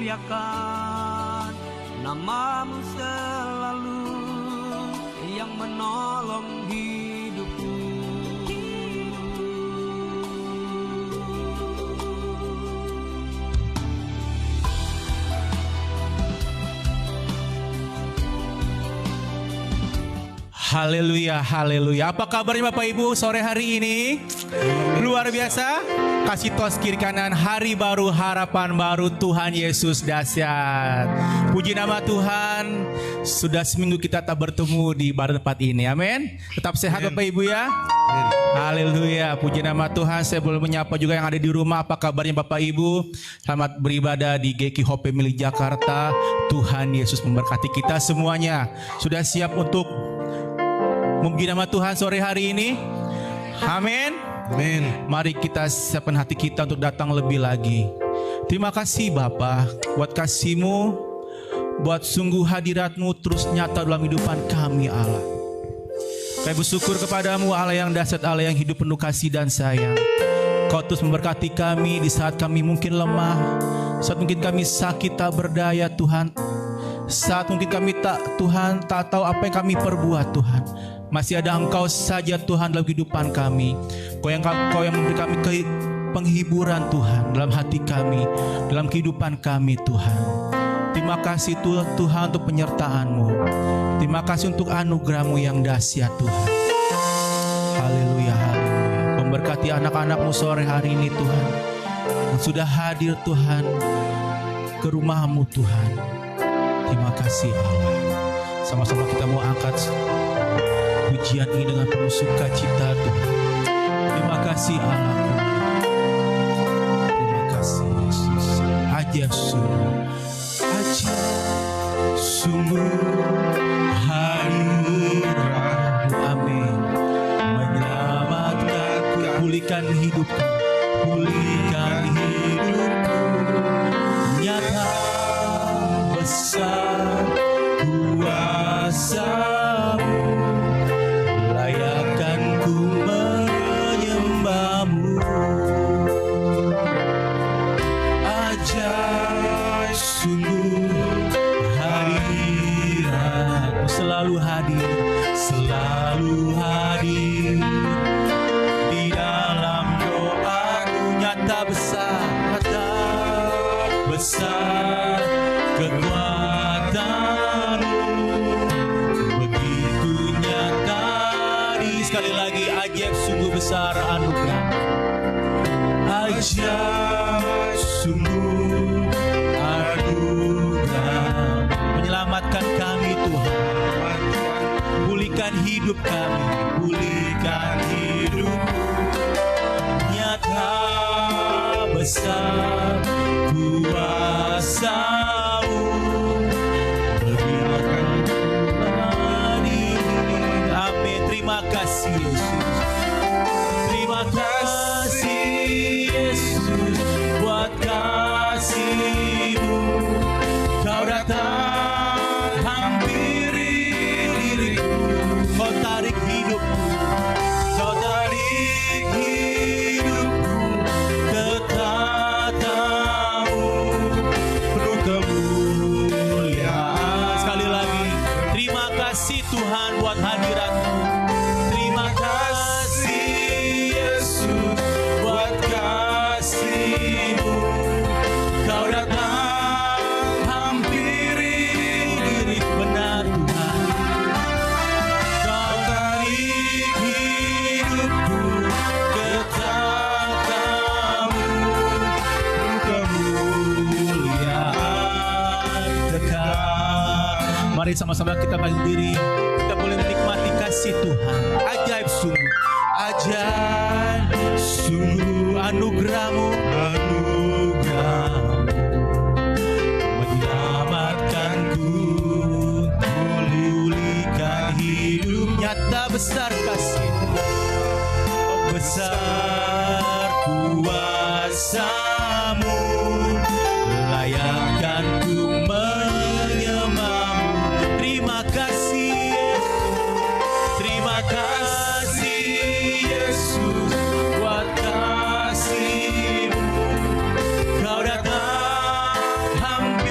muliakan namamu selalu yang menolong hidupku. Haleluya, haleluya. Apa kabarnya Bapak Ibu sore hari ini? Luar biasa. Kasih tos kiri kanan, hari baru, harapan baru, Tuhan Yesus dahsyat. Puji nama Tuhan. Sudah seminggu kita tak bertemu di bar tempat ini. Amin. Tetap sehat Bapak Ibu ya. Haleluya. Puji nama Tuhan. Saya boleh menyapa juga yang ada di rumah. Apa kabarnya Bapak Ibu? Selamat beribadah di GKI Hope Family Jakarta. Tuhan Yesus memberkati kita semuanya. Sudah siap untuk memuji nama Tuhan sore hari ini? Amin. Amin. Mari kita siapkan hati kita untuk datang lebih lagi. Terima kasih Bapa buat kasih-Mu, buat sungguh hadirat-Mu terus nyata dalam kehidupan kami Allah. Kami bersyukur kepadamu Allah yang dahsyat, Allah yang hidup penuh kasih dan sayang. Kau terus memberkati kami di saat kami mungkin lemah, saat mungkin kami sakit tak berdaya Tuhan. Saat mungkin kami Tuhan tak tahu apa yang kami perbuat Tuhan. Masih ada Engkau saja Tuhan dalam kehidupan kami. Kau yang memberi kami penghiburan Tuhan dalam hati kami, dalam kehidupan kami Tuhan. Terima kasih Tuhan untuk penyertaan-Mu. Terima kasih untuk anugerah-Mu yang dahsyat Tuhan. Haleluya, haleluya. Memberkati anak-anak-Mu sore hari ini Tuhan, yang sudah hadir Tuhan ke rumah-Mu Tuhan. Terima kasih Allah. Sama-sama kita mau angkat pujian ini dengan penuh sukacita Tuhan. Terima kasih Allah. Terima kasih Yesus. Ajaib sungguh hadirat-Mu. Amin. Menyelamatkanku, pulihkan hidupku, pulihkan hidupku. Nyata besar kuasa-Mu, layakkan ku menyembah-Mu. Ajaib sungguh hadirat-Mu, selalu hadir, selalu hadir di dalam doaku. Nyata besar kekuatan-Mu, begitu nyata. Sekali lagi, ajaib sungguh besar anugerah. Ajaib sungguh anugerah, menyelamatkan kami Tuhan. Pulihkan hidup kami, pulihkan hidupku. Nyata besar kuasa-Mu, berikan kembali. Amin. Terima kasih Yesus. Terima kasih Yesus buat kasih-Mu. Kau datang hampiri diriku, Kau tarik hidupku, Kau tarik hidupku ke tata-Mu, penuh kemuliaan. Sekali lagi, terima kasih Tuhan buat hadirat-Mu. Terima kasih Yesus buat kasih-Mu. Kau datang hampiri diri, benar Tuhan. Kau tarik hidupku ke tata-Mu, kemuliaan dekat. Mari sama-sama kita berdiri. Kita boleh menikmati kasih Tuhan. Ajaib sungguh, ajaib sungguh anugerah-Mu, menyelamatkanku, pulihkan hidup. Nyata besar kasih-Mu, besar kuasa-Mu, layakkan ku menyembah-Mu. Terima kasih Yesus, terima kasih Yesus buat kasih-Mu. Kau datang hampir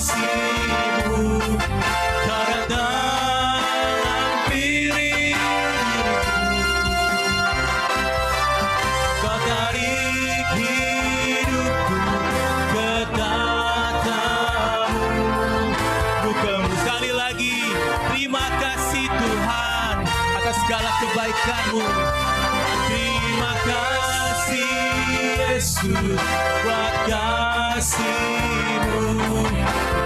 kasih-Mu, Kau datang hampiri diriku. Kau tarik hidupku ke tatamu, bukamu. Sekali lagi, terima kasih Tuhan atas segala kebaikan-Mu. Terima kasih Yesus buat kasih-Mu,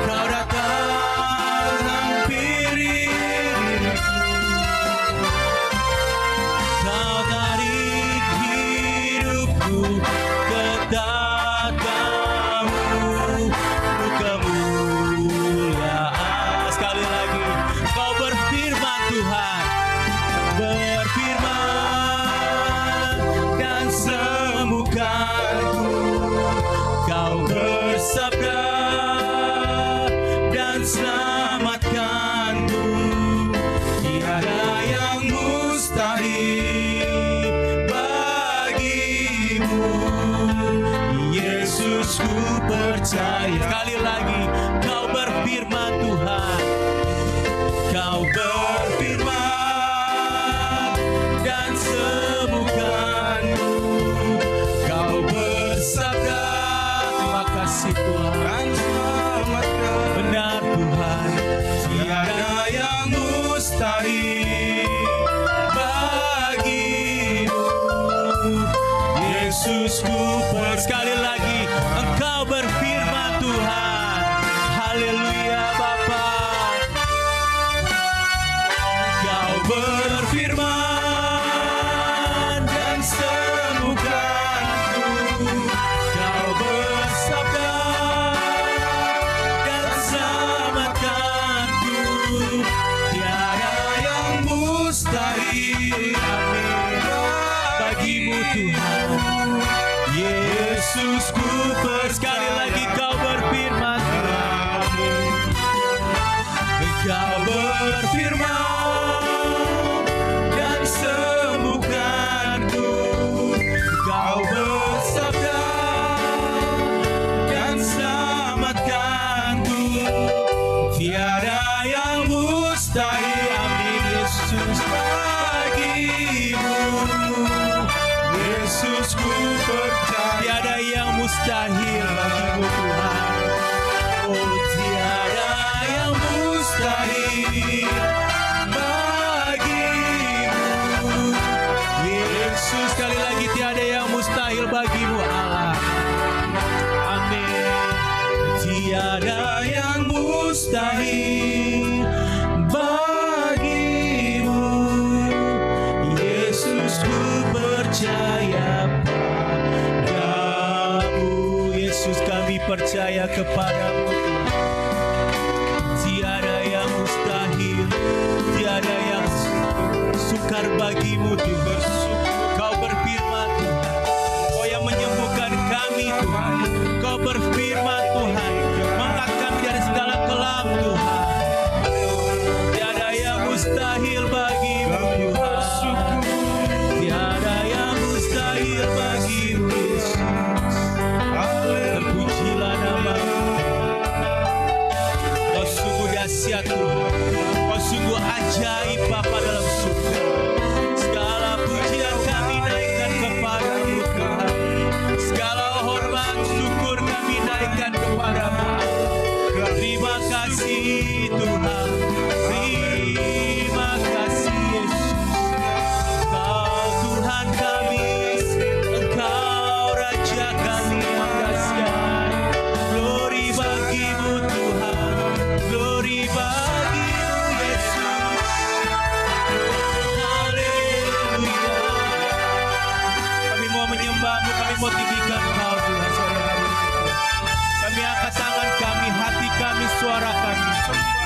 Kau datang hampiri diriku. Kau tarik hidupku ke tatamu, kemuliaan. Sekali lagi, Kau berfirman Tuhan, berfirman dan sembuhkanku. Kau bersabda dan selamatkanku. Tiada yang mustahil bagi-Mu, Yesus, ku percaya. Sekali lagi, Kau berfirman Tuhan, Kau berfirman dan sembuhkanku. Kau bersabda, terima kasih Tuhan, selamatkan. Benar Tuhan, tiada yang mustahil bagi-Mu, Yesus, ku sekali lagi, Engkau berfirman Tuhan. Haleluya Bapa. Kau berfirman dan sembuhkanku. Kau bersabda dan selamatkanku. Tiada yang mustahil, amin, bagi-Mu Tuhan. Yesus, ku sekali lagi, Kau berfirman Tuhan. Kau berfirman dan sembuhkanku. Kau bersabda dan selamatkanku. Tiada yang mustahil, amin Yesus, bagi-Mu. Yesus, ku percaya. Tiada yang mustahil bagi-Mu Tuhan. Oh, tiada yang mustahil bagi-Mu. Yesus, sekali lagi, tiada yang mustahil bagi-Mu Allah. Amin. Tiada yang mustahil bagi-Mu. Yesus, ku percaya padamu. Yesus, kami percaya kepadamu Tuhan. Tiada yang mustahil, tiada yang sukar bagi-Mu Tuhan. Kau berfirman Tuhan, Kau yang menyembuhkan kami Tuhan. Kau berfirman Tuhan, mengangkat kami dari segala kelam Tuhan. Tiada yang mustahil bagi-Mu Tuhan. Tiada yang mustahil bagi-Mu Yesus. Terpujilah nama-Mu. Kau sungguh dahsyat Tuhan. Kau sungguh ajaib Bapa dalam surga. Segala pujian kami naikkan kepada-Mu Tuhan. Segala hormat syukur kami naikkan kepada-Mu. Terima kasih Tuhan. Terima kasih Yesus. Kau Tuhan kami, Engkau Raja kami yang dahsyat. Glory bagi-Mu Tuhan. Glory bagi-Mu Yesus. Haleluya. Kami mau menyembah-Mu, kami mau tinggikan Kau Tuhan sore hari ini. Kami angkat tangan kami, hati kami, suara kami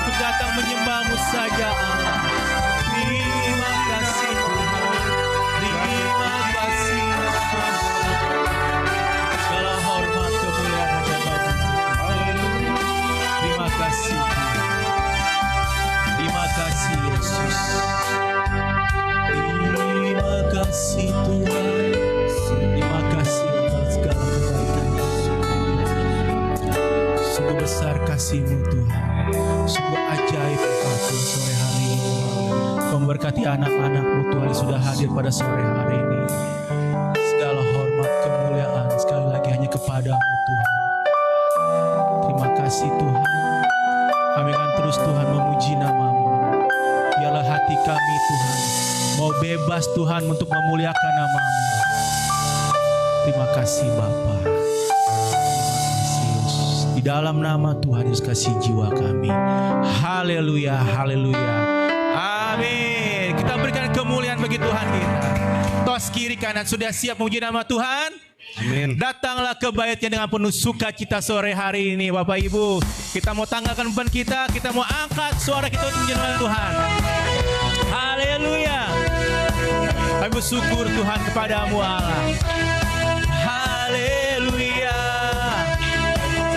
untuk datang menyembah-Mu saja Allah. Terima kasih Tuhan. Terima kasih Yesus. Segala hormat kemuliaan hanya bagi-Mu. Terima kasih Tuhan. Terima kasih Yesus. Terima kasih Tuhan. Terima kasih atas segala kebaikan Yesus. Sungguh besar besar kasih-Mu Tuhan. Sungguh ajaib Engkau Tuhan sore hari ini. Kau memberkati anak-anak-Mu Tuhan yang sudah hadir pada sore hari ini. Segala hormat kemuliaan sekali lagi hanya kepada-Mu Tuhan. Terima kasih Tuhan. Kami akan terus Tuhan memuji nama-Mu. Biarlah hati kami Tuhan mau bebas Tuhan untuk memuliakan nama-Mu. Terima kasih Bapa. Di dalam nama Tuhan Yesus kasih jiwa kami. Haleluya, haleluya. Amin. Kita berikan kemuliaan bagi Tuhan kita. Tos kiri kanan sudah siap memuji nama Tuhan? Amin. Datanglah ke baitnya dengan penuh sukacita sore hari ini Bapak Ibu. Kita mau tanggalkan beban kita mau angkat suara kita untuk memuji nama Tuhan. Haleluya. Kami bersyukur Tuhan kepada-Mu Allah. Haleluya.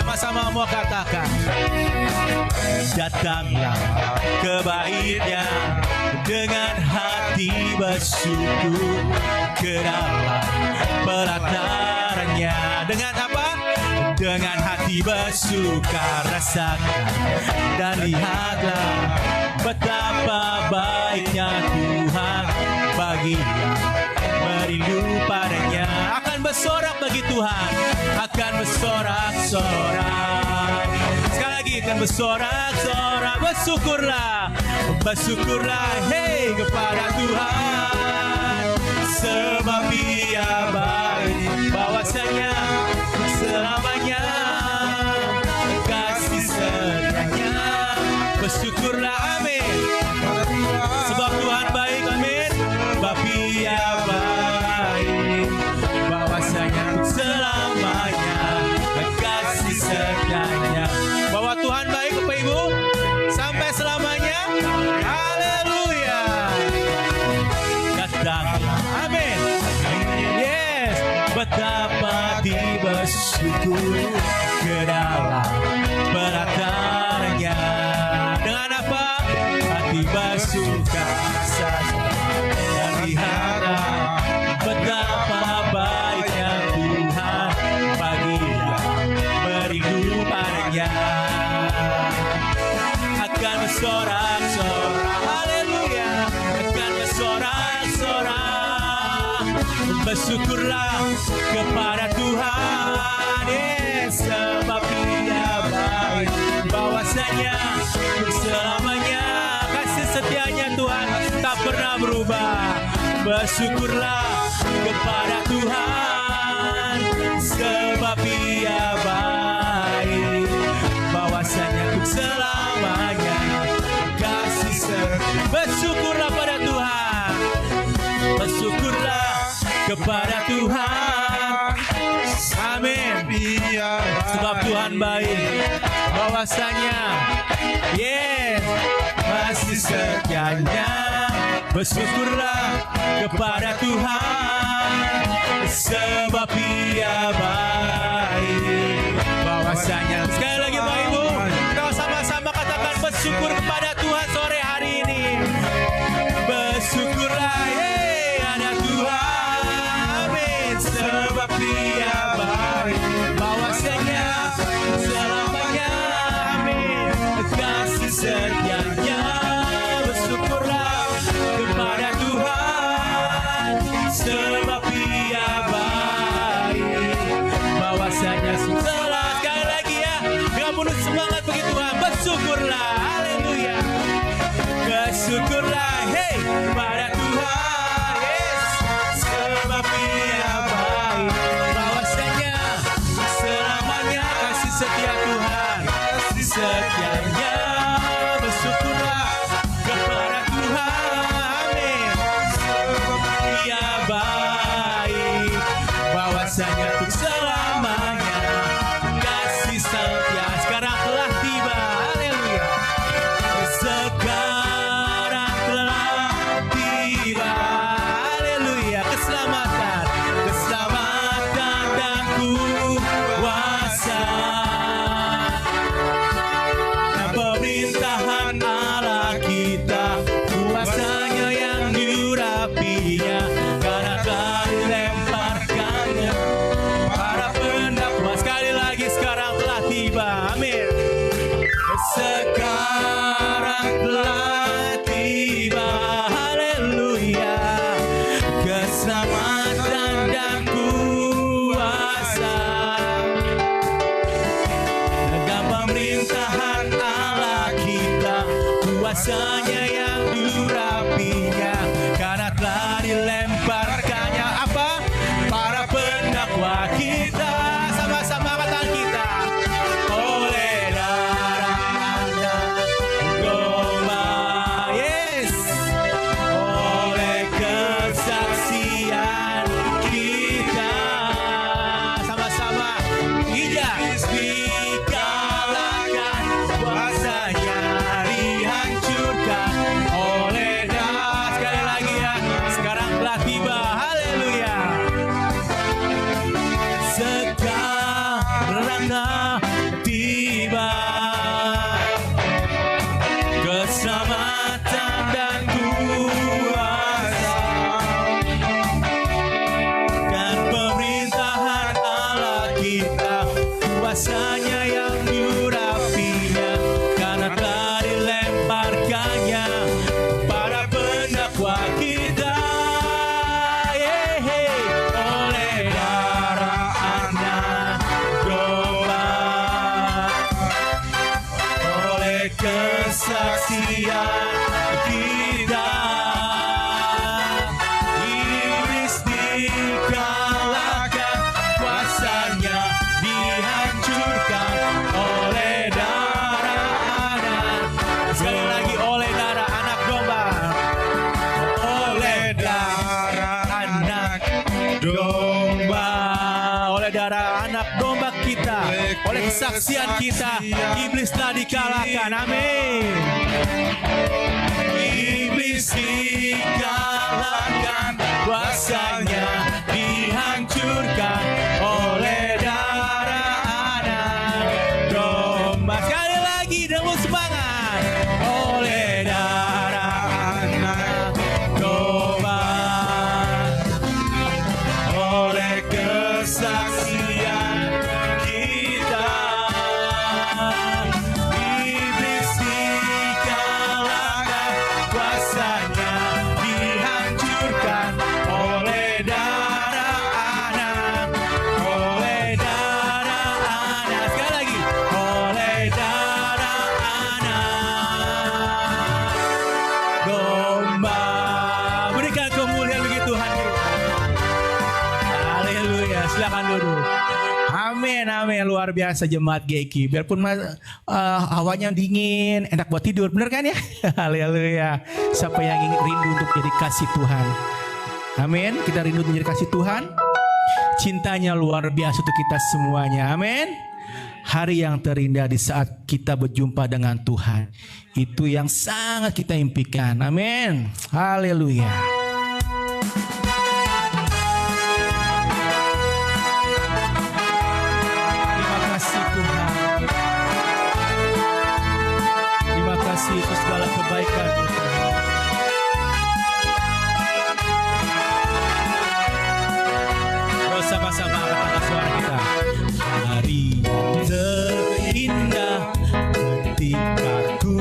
Sama-sama mau katakan, datanglah ke baitnya dengan hati bersyukur, ke dalam pelatarannya. Dengan apa? Dengan hati bersuka rasakan dan lihatlah betapa baiknya Tuhan bagi yang merindu padanya. Akan bersorak bagi Tuhan, akan bersorak-sorak. Sekali lagi akan bersorak-sorak. Bersyukurlah, hei kepada Tuhan, sebab Dia baik, bahwasanya selamanya kasih setianya. Bersyukurlah, amin. Sebab Tuhan baik, amin. Sebab Dia baik, bahwasanya untuk selamanya kasih setianya. Bahwa Tuhan baik Bapak Ibu sampai selamanya. Haleluya. Datanglah, amin. Yes, betapa dibersyukur ke dalam pelatarannya. Dengan apa? Hati bersuka saja dan diharap betapa baiknya Tuhan bagi yang merindu padanya. Akan bersorak-sorak, haleluya. Akan bersorak-sorak. Bersyukurlah kepada Tuhan, yes, sebab Dia baik, bahwasanya selamanya kasih setianya Tuhan tak pernah berubah. Bersyukurlah kepada Tuhan, sebab Dia baik, bahwasanya untuk selamanya kasih setianya. Bersyukurlah pada Tuhan, bersyukurlah kepada Tuhan, amin. Sebab Tuhan baik, bahwasanya yes, masih setianya. Bersyukurlah kepada Tuhan, sebab Dia baik, bahwasanya. Sekali lagi Bapak Ibu, kita sama-sama katakan bersyukur kepada Tuhan sore hari ini. Bersyukurlah, hey, ada Tuhan, amin. Sebab Dia baik, bahwasanya selamanya, amin. Kasih setianya. Bersyukurlah kepada Tuhan, sebab Dia baik, bahwasanya setelah. Sekali lagi ya, dengan penuh semangat bagi Tuhan. Bersyukurlah, haleluya. Bersyukurlah, hey, pada Tuhan, yes, sebab Dia baik, bahwasanya selamanya kasih setia Tuhan, kasih setianya. Bersyukurlah kepada Tuhan, amin. Sebab Dia baik, bahwasanya untuk selamanya kasih setia. Sekarang telah tiba, haleluya. Sekarang telah tiba, haleluya. Keselamatan, keselamatan dan kuasa. Dan kuasanya yang diurapinya, karena telah dilemparkannya apa? Para pendakwa kita. Sama-sama katakan kita. Oleh darah Anak domba, yes. Oleh kesaksian kita. Sama-sama. Iblis dikalahkan, kuasanya dihancurkan oleh darah. Sekali lagi ya. Sekarang telah tiba. Haleluya. Sekarang telah tiba keselamatan dan kuasa dan pemerintahan Allah kita, kuasanya yang diurapinya, karena telah dilemparkannya para pendakwa kita. Oleh darah Anak domba, oleh kesaksian kita, iblis dikalahkan, kuasanya dihancurkan oleh darah Anak. Sekali lagi, oleh darah Anak domba, oleh darah Anak domba, oleh darah Anak domba kita, oleh kesaksian kita, iblis telah dikalahkan. Amin. Iblis dikalahkan, kuasanya dihancurkan oleh darah Anak domba. Sekali lagi, dengan semangat. Oleh darah Anak domba, oleh kesaksian kita, iblis dikalahkan, kuasanya dihancurkan oleh darah Anak, oleh darah Anak. Sekali lagi, oleh darah Anak domba. Berikan kemuliaan bagi Tuhan kita. Haleluya. Silakan duduk. Amin, amin. Luar biasa jemaat GEKI. Biarpun hawanya dingin, enak buat tidur. Bener kan ya? Haleluya. Siapa yang ingin rindu untuk jadi kasih Tuhan? Amin. Kita rindu menjadi kasih Tuhan. Cintanya luar biasa untuk kita semuanya. Amin. Hari yang terindah di saat kita berjumpa dengan Tuhan, itu yang sangat kita impikan. Amin. Haleluya. Terima kasih Tuhan. Terima kasih untuk segala kebaikan Tuhan. Sama-sama katakan suara kita. Hari terindah ketika ku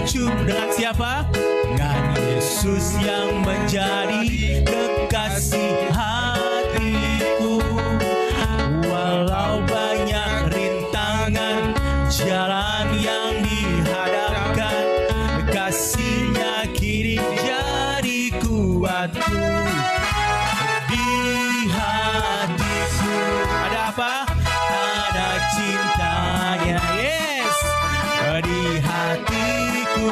jumpa dengan siapa? Dengan Yesus yang menjadi kekasih hatiku. Walau banyak rintangan jalan yang dihadapkan, kasih-Nya kini jadi kuatku. Di hatiku ada apa? Ada cintanya, yes. Di hatiku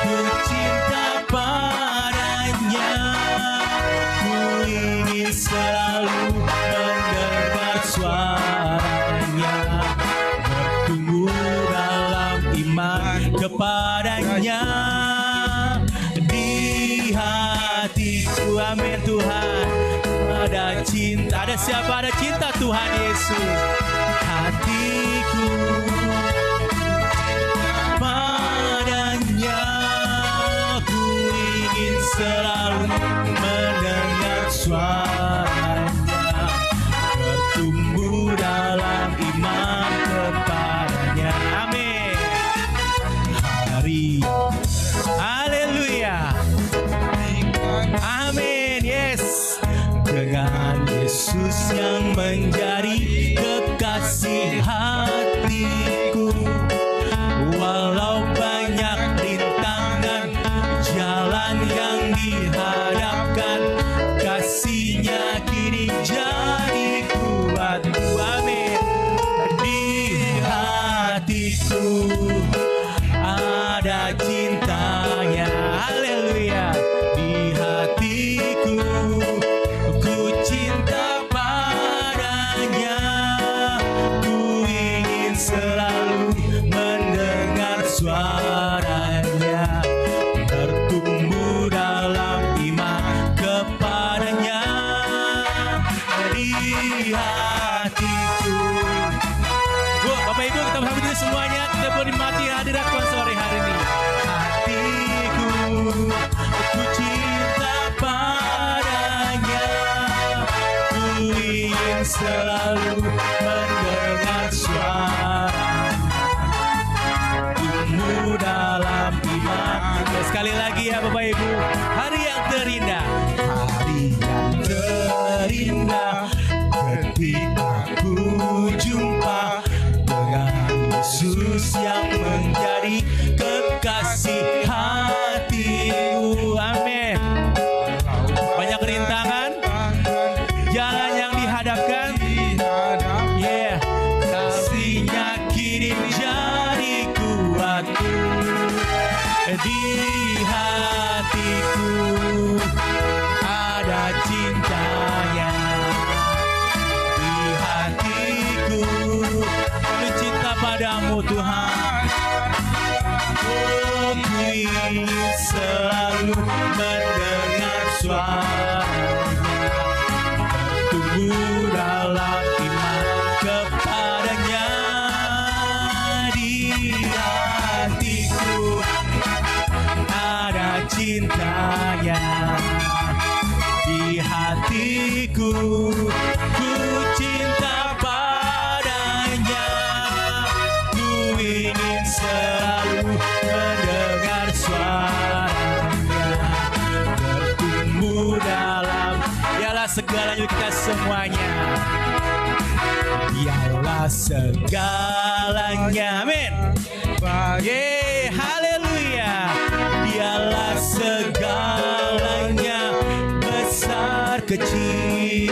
ku cinta padanya. Ku ingin selalu mendengar suaranya, bertumbuh dalam iman kepadanya. Di hatiku, amin Tuhan, ada cinta. Ada siapa? Ada cinta Tuhan Yesus. Hatiku padanya, ku ingin selalu mendengar suaranya, bertumbuh dalam iman kepadanya. Amin. Hari, haleluya. Amin, yes. Dengan Yesus yang menjadi suaranya, bertumbuh dalam iman kepadanya di hatiku. Bapak Ibu, kita bersama diri semuanya, kita menikmati hadirat Tuhan sore hari ini. Hatiku, ku cinta padanya, ku ingin selalu mendengar suara, tumbuh dalam iman. Dan sekali lagi ya Bapak Ibu, hari yang terindah, hari yang terindah ketika ku jumpa dengan Yesus yang menjadi kekasih hatiku. Amin. Banyak rintangan, jalan yang dihadapkan, kasihnya kini jadi kuatku. Di hatiku ada cintanya, di hatiku penuh cinta padamu Tuhan. Oh, ku ingin selalu mendengar suaranya, bertumbuh dalam iman kepadanya. Di hatiku ada cintanya, di hatiku ku cinta padanya, ku ingin selalu mendengar suaranya, bertumbuh dalam, dialah segalanya kita semuanya, dialah segalanya. Amin. Yeay, haleluya. Dialah segalanya, besar kecil,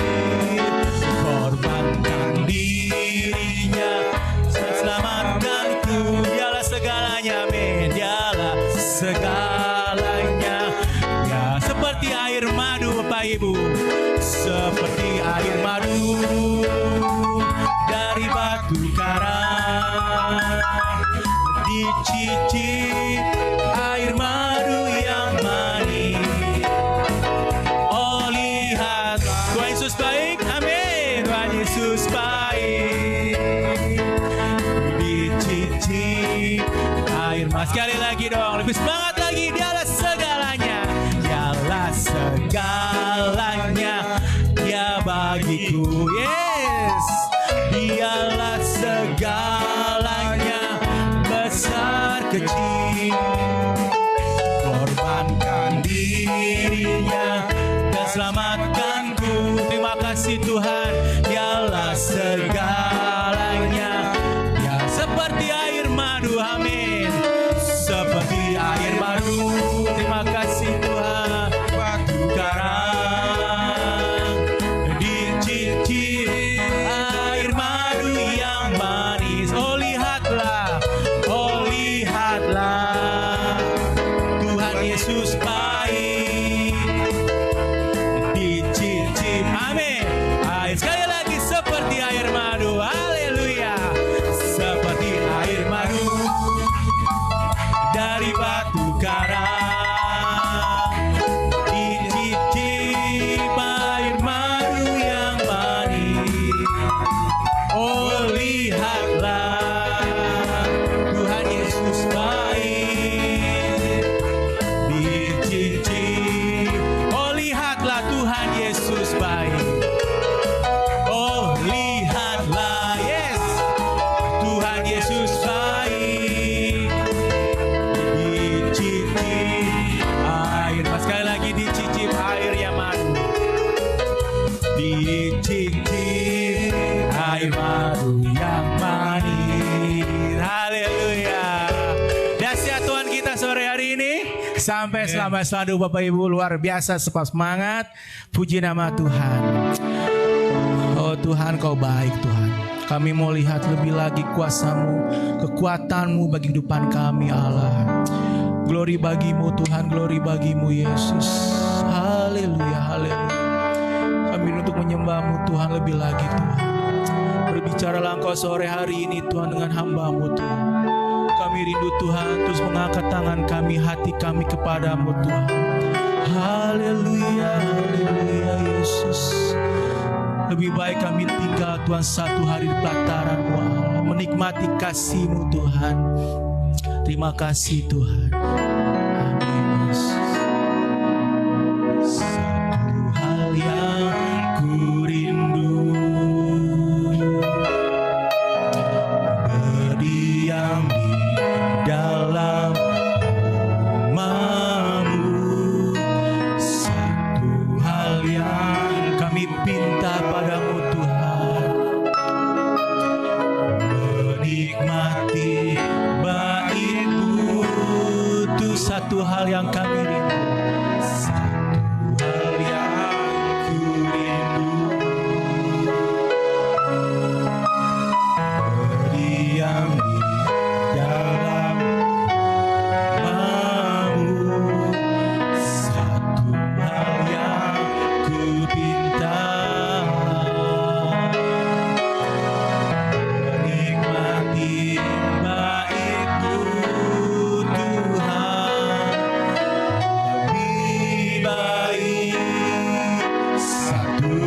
korbankan dirinya, selamatkanku. Dialah segalanya, amin. Dialah segalanya, ya seperti air madu Bapak Ibu, seperti air madu dari batu karang, dicicip air madu yang manis. Oh lihat, Tuhan Yesus baik, amin. Tuhan Yesus baik, dicicip air manis. Sekali lagi dong, lebih semangat lagi. Dialah segalanya, dialah segalanya, dia bagiku. Yes, dialah segalanya, besar kecil, korbankan dirinya dan selamatkanku. Terima kasih Tuhan, dialah segalanya, ya seperti air madu, amin. Seperti air madu, terima kasih Tuhan. Batu karang, dicicip air madu yang manis. Oh lihatlah, oh lihatlah, Tuhan Yesus baik, dicicip, amin. Sekali lagi, seperti air madu, haleluya, seperti air madu dari batu karang, dicicip air madu yang manis. Oh lihatlah, Tuhan Yesus baik, dicicip. Oh lihatlah, Tuhan Yesus baik. Oh lihatlah, yes, Tuhan Yesus baik, dicicip air. Sekali lagi, dicicip air yang madu, dicicip air madu yang manis. Haleluya. Dahsyat Tuhan kita sore hari ini. Sampai selamat Bapak Ibu, luar biasa, semangat. Puji nama Tuhan. Oh Tuhan, Kau baik Tuhan. Kami mau lihat lebih lagi kuasa-Mu, kekuatan-Mu bagi kehidupan kami Allah. Glory bagimu Tuhan, glory bagimu Yesus. Haleluya, haleluya. Kami untuk menyembah-Mu Tuhan lebih lagi Tuhan. Berbicaralah Engkau sore hari ini Tuhan dengan hamba-Mu Tuhan. Kami kami rindu Tuhan, terus mengangkat tangan kami, hati kami kepadamu Tuhan. Haleluya, haleluya Yesus. Lebih baik kami tinggal Tuhan satu hari di pelataran-Mu Allah, menikmati kasih-Mu Tuhan. Terima kasih Tuhan. Amin Yesus. Satu hal yang ku rindu, berdiam di dalam rumah-Mu. Satu hal yang kami pinta padamu Tuhan, menikmati bait-Mu. Itu satu hal yang kami rindu. Satu hal yang ku rindu, berdiam di dalam rumah-Mu. Satu hal yang ku pinta, menikmati bait-Mu Tuhan. Lebih baik satu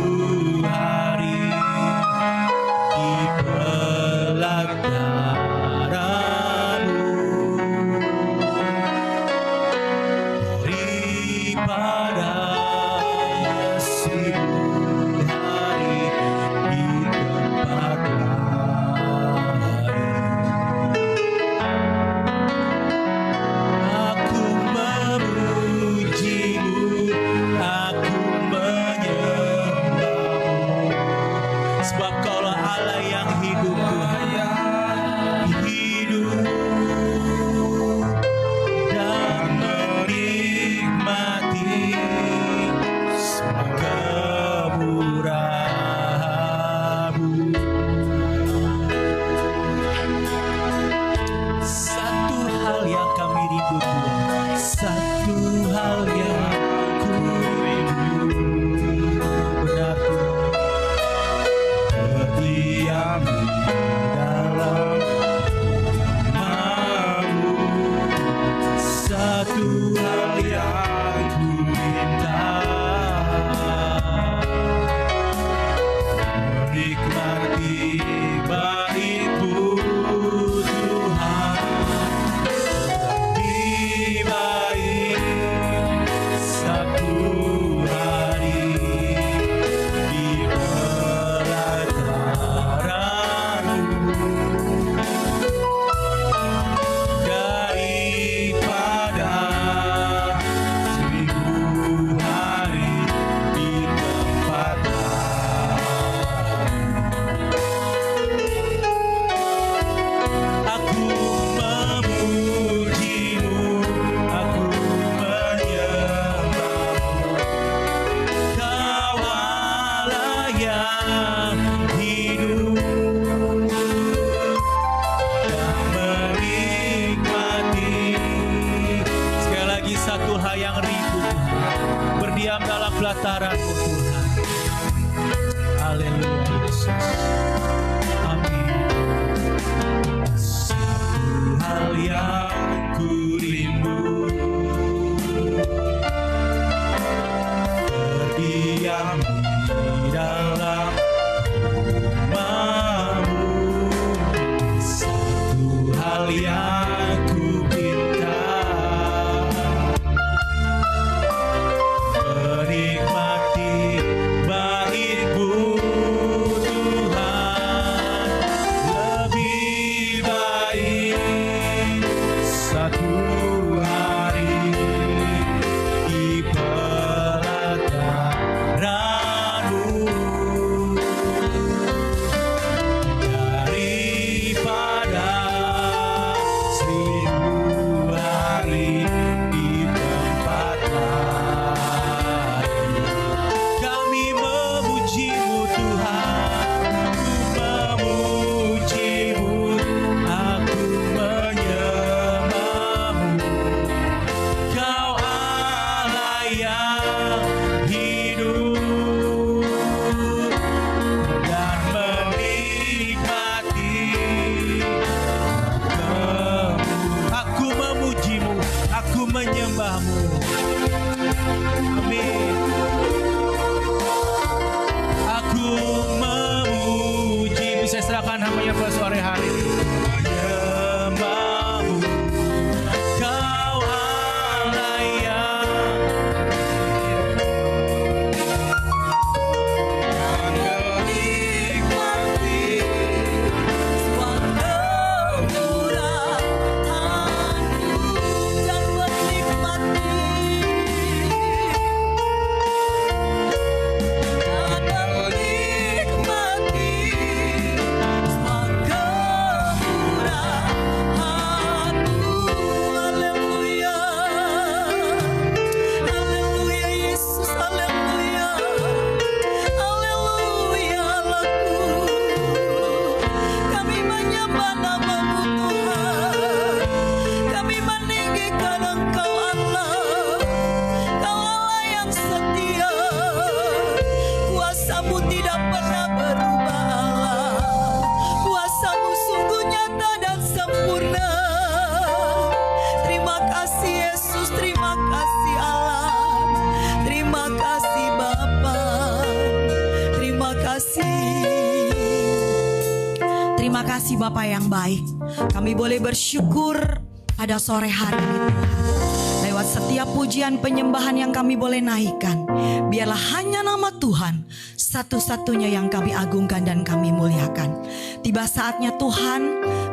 hari di pelataran-Mu daripada 1000 hari di tempat lain. Aku memuji-Mu, aku menyembah-Mu, sebab Kaulah Allah yang hidup Tuhan, hidup dan menikmati semua kemurahan-Mu. Satu hal yang kami rindu Tuhan, satu hal yang ku rindu, benar Tuhan, berdiam di dalam rumah-Mu. Satu hal yang ku minta, menikmati bait-Mu Tuhan. Lebih baik satu hari di pelataran-Mu daripada 1000 hari di tempat lain. Aku memuji-Mu, aku menyembah-Mu, Kau Allah yang hidup dan menikmati. Sekali lagi satu hal yang rindu Tuhan, berdiam dalam pelataran-Mu Tuhan. Haleluya Yesus. Amin. Satu hal yang ku rindu, berdiam di dalam rumah-Mu. Satu hal yang ku pinta, menikmati bait-Mu Tuhan. Lebih baik satu hari di pelataran-Mu daripada 1000 hari di tempat lain. Kami memuji-Mu Tuhan, aku memuji-Mu, aku menyembah-Mu, namamu. Amin. Aku memuji, bisa serahkan hamba-Nya pada sore hari ini. Menyembahmu, Kau Allah yang Menikmati semua kemurahan-Mu dan menikmati semua kemurahan-Mu. Haleluya, haleluya Yesus, haleluya, haleluya laku. Kami menyembah nama-Mu Tuhan, kami meninggikan Engkau Allah, Kau Allah yang setia. Kuasa-Mu tidak pernah berubah Allah, kuasa-Mu sungguh nyata dan sempurna. Terima kasih Yesus, terima kasih Allah, terima kasih Bapa, terima kasih. Terima kasih Bapa yang baik. Kami boleh bersyukur pada sore hari ini Tuhan. Lewat setiap pujian penyembahan yang kami boleh naikkan, biarlah hanya nama Tuhan satu-satunya yang kami agungkan dan kami muliakan. Tiba saatnya Tuhan,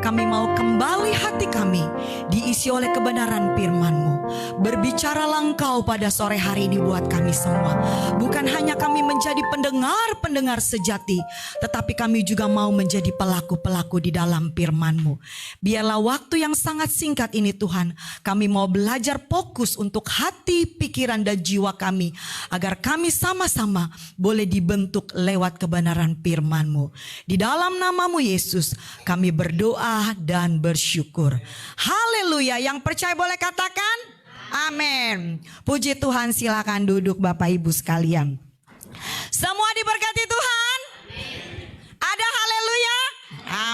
kami mau kembali hati kami diisi oleh kebenaran firman-Mu. Berbicaralah Engkau pada sore hari ini buat kami semua. Bukan hanya kami menjadi pendengar-pendengar sejati, tetapi kami juga mau menjadi pelaku-pelaku di dalam firman-Mu. Biarlah waktu yang sangat singkat ini Tuhan, kami mau belajar fokus untuk hati, pikiran dan jiwa kami, agar kami sama-sama boleh dibentuk lewat kebenaran firman-Mu. Di dalam nama-Mu Yesus kami berdoa dan bersyukur. Haleluya. Yang percaya boleh katakan amin. Puji Tuhan, silakan duduk Bapak Ibu sekalian. Semua diberkati Tuhan. Ada haleluya.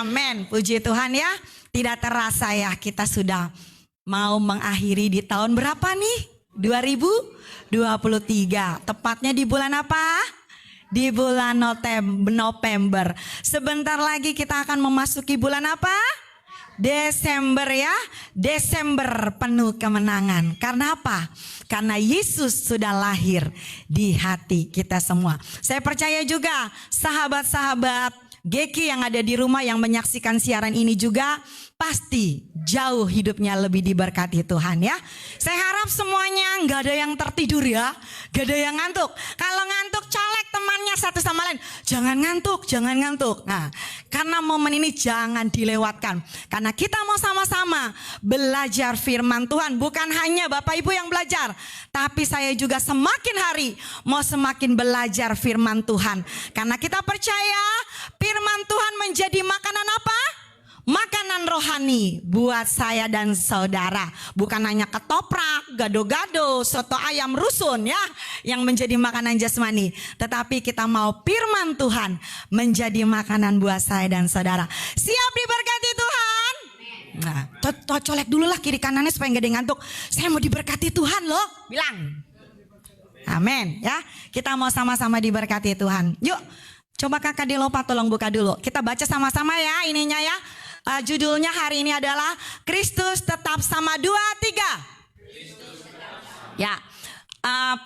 Amin. Puji Tuhan ya. Tidak terasa ya, kita sudah mau mengakhiri di tahun berapa nih? 2023. Tepatnya di bulan apa? Di bulan November. Sebentar lagi kita akan memasuki bulan apa? Desember ya. Desember penuh kemenangan. Karena apa? Karena Yesus sudah lahir di hati kita semua. Saya percaya juga sahabat-sahabat Geki yang ada di rumah yang menyaksikan siaran ini juga pasti jauh hidupnya lebih diberkati Tuhan ya. Saya harap semuanya nggak ada yang tertidur ya, nggak ada yang ngantuk. Kalau ngantuk colek temannya satu sama lain, jangan ngantuk, jangan ngantuk. Nah, karena momen ini jangan dilewatkan. Karena kita mau sama-sama belajar firman Tuhan. Bukan hanya Bapak Ibu yang belajar, tapi saya juga semakin hari mau semakin belajar firman Tuhan. Karena kita percaya firman Tuhan menjadi makanan apa? Makanan rohani buat saya dan saudara. Bukan hanya ketoprak, gado-gado, soto ayam rusun ya yang menjadi makanan jasmani. Tetapi kita mau firman Tuhan menjadi makanan buat saya dan saudara. Siap diberkati Tuhan? Nah, colek dulu lah kiri kanannya supaya gak ada yang ngantuk. Saya mau diberkati Tuhan loh, bilang. Amin ya. Kita mau sama-sama diberkati Tuhan. Yuk, coba kakak Dilopa tolong buka dulu. Kita baca sama-sama ya ininya ya. Judulnya hari ini adalah Kristus tetap sama 2, 3. Ya,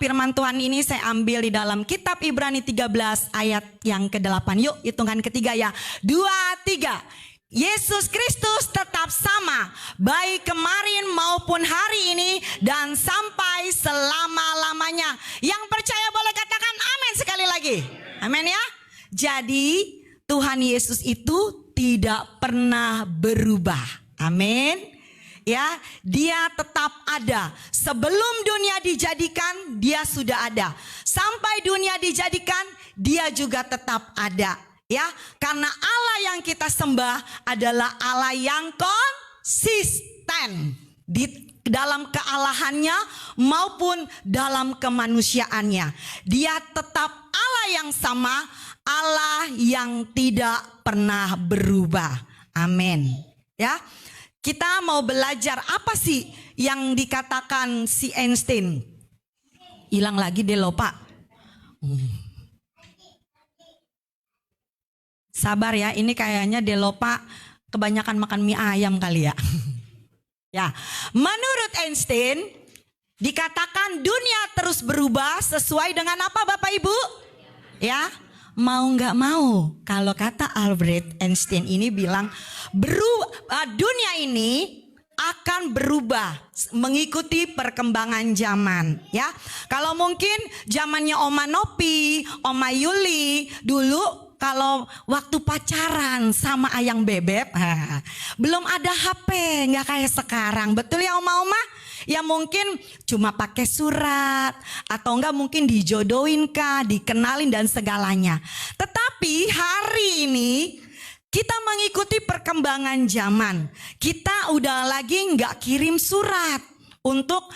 firman Tuhan ini saya ambil di dalam kitab Ibrani 13 ayat yang ke-8. Yuk hitungan ketiga ya. 2, 3. Yesus Kristus tetap sama baik kemarin maupun hari ini dan sampai selama-lamanya. Yang percaya boleh katakan amin sekali lagi. Amin ya. Jadi Tuhan Yesus itu tidak pernah berubah. Amin. Ya, dia tetap ada. Sebelum dunia dijadikan, dia sudah ada. Sampai dunia dijadikan, dia juga tetap ada. Ya, karena Allah yang kita sembah adalah Allah yang konsisten di dalam kealahannya maupun dalam kemanusiaannya. Dia tetap Allah yang sama, Allah yang tidak pernah berubah. Amin. Ya. kita mau belajar apa sih yang dikatakan si Einstein. Hilang lagi deh loh Pak. Sabar ya, ini kayaknya Delopa kebanyakan makan mie ayam kali ya. Ya, menurut Einstein dikatakan dunia terus berubah sesuai dengan apa Bapak Ibu? Ya, mau nggak mau, kalau kata Albert Einstein ini bilang dunia ini akan berubah mengikuti perkembangan zaman ya. Kalau mungkin zamannya Oma Nopi, Oma Yuli dulu, kalau waktu pacaran sama ayang bebek, belum ada HP, nggak kayak sekarang, betul ya oma-oma? Ya mungkin cuma pakai surat atau enggak mungkin dijodohin kah, dikenalin dan segalanya. Tetapi hari ini kita mengikuti perkembangan zaman. Kita udah lagi nggak kirim surat untuk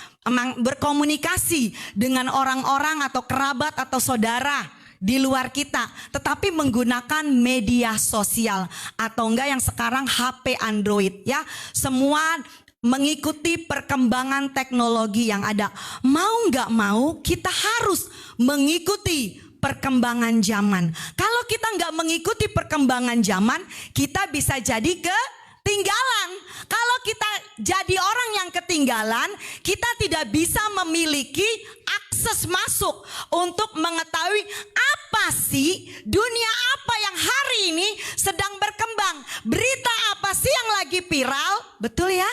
berkomunikasi dengan orang-orang atau kerabat atau saudara di luar kita, tetapi menggunakan media sosial atau enggak yang sekarang HP Android ya. Semua mengikuti perkembangan teknologi yang ada. Mau nggak mau kita harus mengikuti perkembangan zaman. Kalau kita nggak mengikuti perkembangan zaman, kita bisa jadi ketinggalan. Kalau kita jadi orang yang ketinggalan, kita tidak bisa memiliki akses masuk untuk mengetahui apa sih dunia apa yang hari ini sedang berkembang. Berita apa sih yang lagi viral? Betul ya?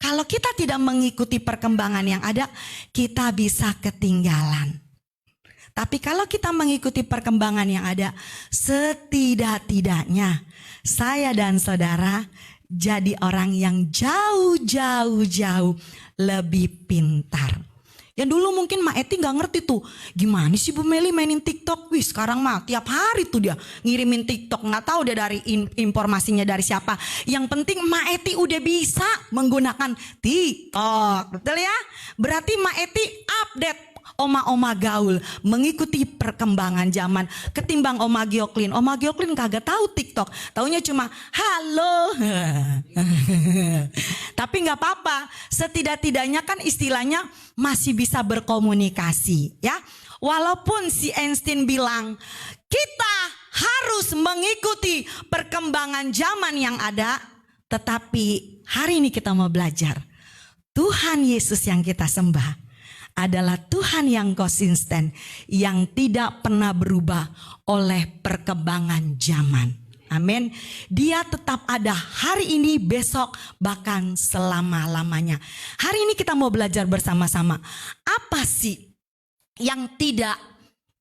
Kalau kita tidak mengikuti perkembangan yang ada, kita bisa ketinggalan. Tapi kalau kita mengikuti perkembangan yang ada, setidak-tidaknya saya dan saudara jadi orang yang jauh lebih pintar. Yang dulu mungkin Mak Eti gak ngerti tuh, gimana sih Bu Meli mainin TikTok. Wih sekarang mah tiap hari tuh dia ngirimin TikTok. Gak tahu dia dari informasinya dari siapa. Yang penting Mak Eti udah bisa menggunakan TikTok. Betul ya? Berarti Mak Eti update oma-oma gaul, mengikuti perkembangan zaman ketimbang Oma Gioklin. Oma Gioklin kagak tahu TikTok, taunya cuma halo. Tapi nggak apa-apa, setidak-tidaknya kan istilahnya masih bisa berkomunikasi ya. Walaupun si Einstein bilang kita harus mengikuti perkembangan zaman yang ada, tetapi hari ini kita mau belajar Tuhan Yesus yang kita sembah adalah Tuhan yang konsisten, yang tidak pernah berubah oleh perkembangan zaman. Amin. Dia tetap ada hari ini, besok, bahkan selama-lamanya. Hari ini kita mau belajar bersama-sama. Apa sih yang tidak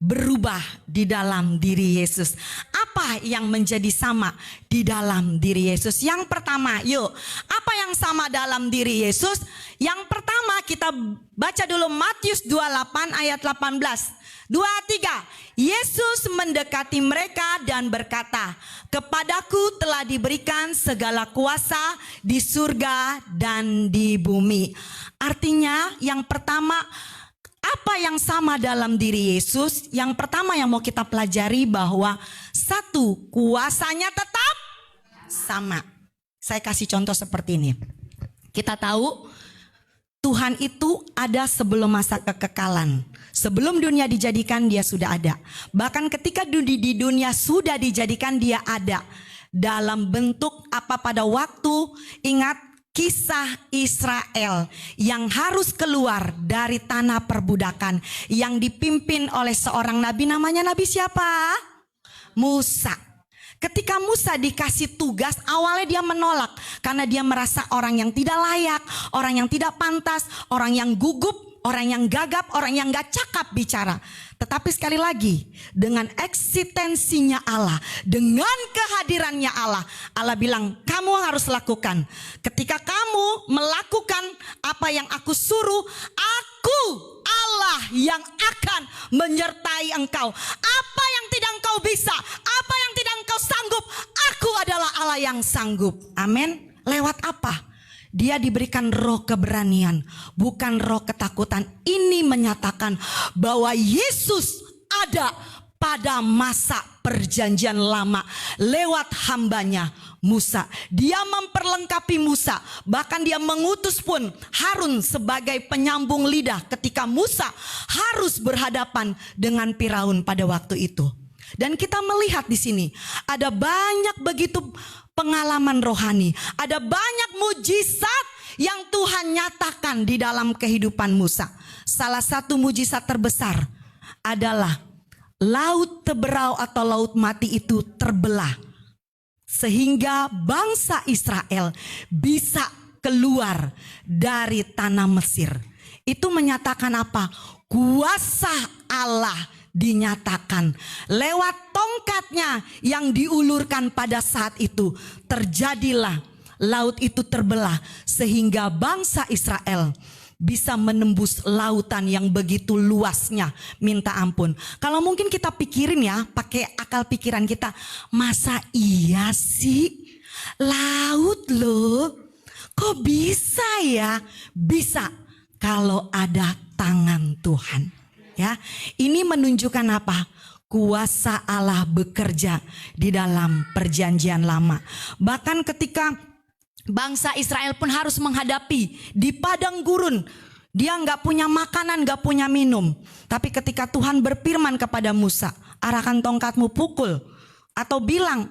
berubah di dalam diri Yesus? Apa yang menjadi sama di dalam diri Yesus? Yang pertama, yuk, apa yang sama dalam diri Yesus? Yang pertama kita baca dulu Matius 28 ayat 18. 2, 3. Yesus mendekati mereka dan berkata, "Kepadaku telah diberikan segala kuasa di surga dan di bumi." Artinya yang pertama, apa yang sama dalam diri Yesus? Yang pertama yang mau kita pelajari bahwa satu, kuasanya tetap sama. Saya kasih contoh seperti ini. Kita tahu Tuhan itu ada sebelum masa kekekalan. Sebelum dunia dijadikan dia sudah ada. Bahkan ketika di dunia sudah dijadikan dia ada. Dalam bentuk apa pada waktu, ingat kisah Israel yang harus keluar dari tanah perbudakan, yang dipimpin oleh seorang nabi, namanya nabi siapa? Musa. Ketika Musa dikasih tugas, awalnya dia menolak karena dia merasa orang yang tidak layak, orang yang tidak pantas, orang yang gugup, orang yang gagap, orang yang gak cakap bicara. Tetapi sekali lagi, dengan eksistensinya Allah, dengan kehadirannya Allah, Allah bilang, kamu harus lakukan. Ketika kamu melakukan apa yang aku suruh, aku Allah yang akan menyertai engkau. Apa yang tidak engkau bisa, apa yang tidak engkau sanggup, aku adalah Allah yang sanggup. Amin. Lewat apa? Dia diberikan roh keberanian, bukan roh ketakutan. Ini menyatakan bahwa Yesus ada pada masa perjanjian lama lewat hambanya Musa. Dia memperlengkapi Musa, bahkan dia mengutus pun Harun sebagai penyambung lidah ketika Musa harus berhadapan dengan Firaun pada waktu itu. Dan kita melihat di sini ada banyak begitu pengalaman rohani, ada banyak mujizat yang Tuhan nyatakan di dalam kehidupan Musa. Salah satu mujizat terbesar adalah laut Teberau atau laut mati itu terbelah, sehingga bangsa Israel bisa keluar dari tanah Mesir. Itu menyatakan apa? Kuasa Allah dinyatakan lewat tongkatnya yang diulurkan pada saat itu. Terjadilah laut itu terbelah sehingga bangsa Israel bisa menembus lautan yang begitu luasnya, minta ampun. Kalau mungkin kita pikirin ya, pakai akal pikiran kita, masa iya sih laut loh, kok bisa ya? Bisa kalau ada tangan Tuhan. Ya, ini menunjukkan apa? Kuasa Allah bekerja di dalam perjanjian lama. Bahkan ketika bangsa Israel pun harus menghadapi di padang gurun, dia nggak punya makanan, nggak punya minum. Tapi ketika Tuhan berfirman kepada Musa, arahkan tongkatmu, pukul, atau bilang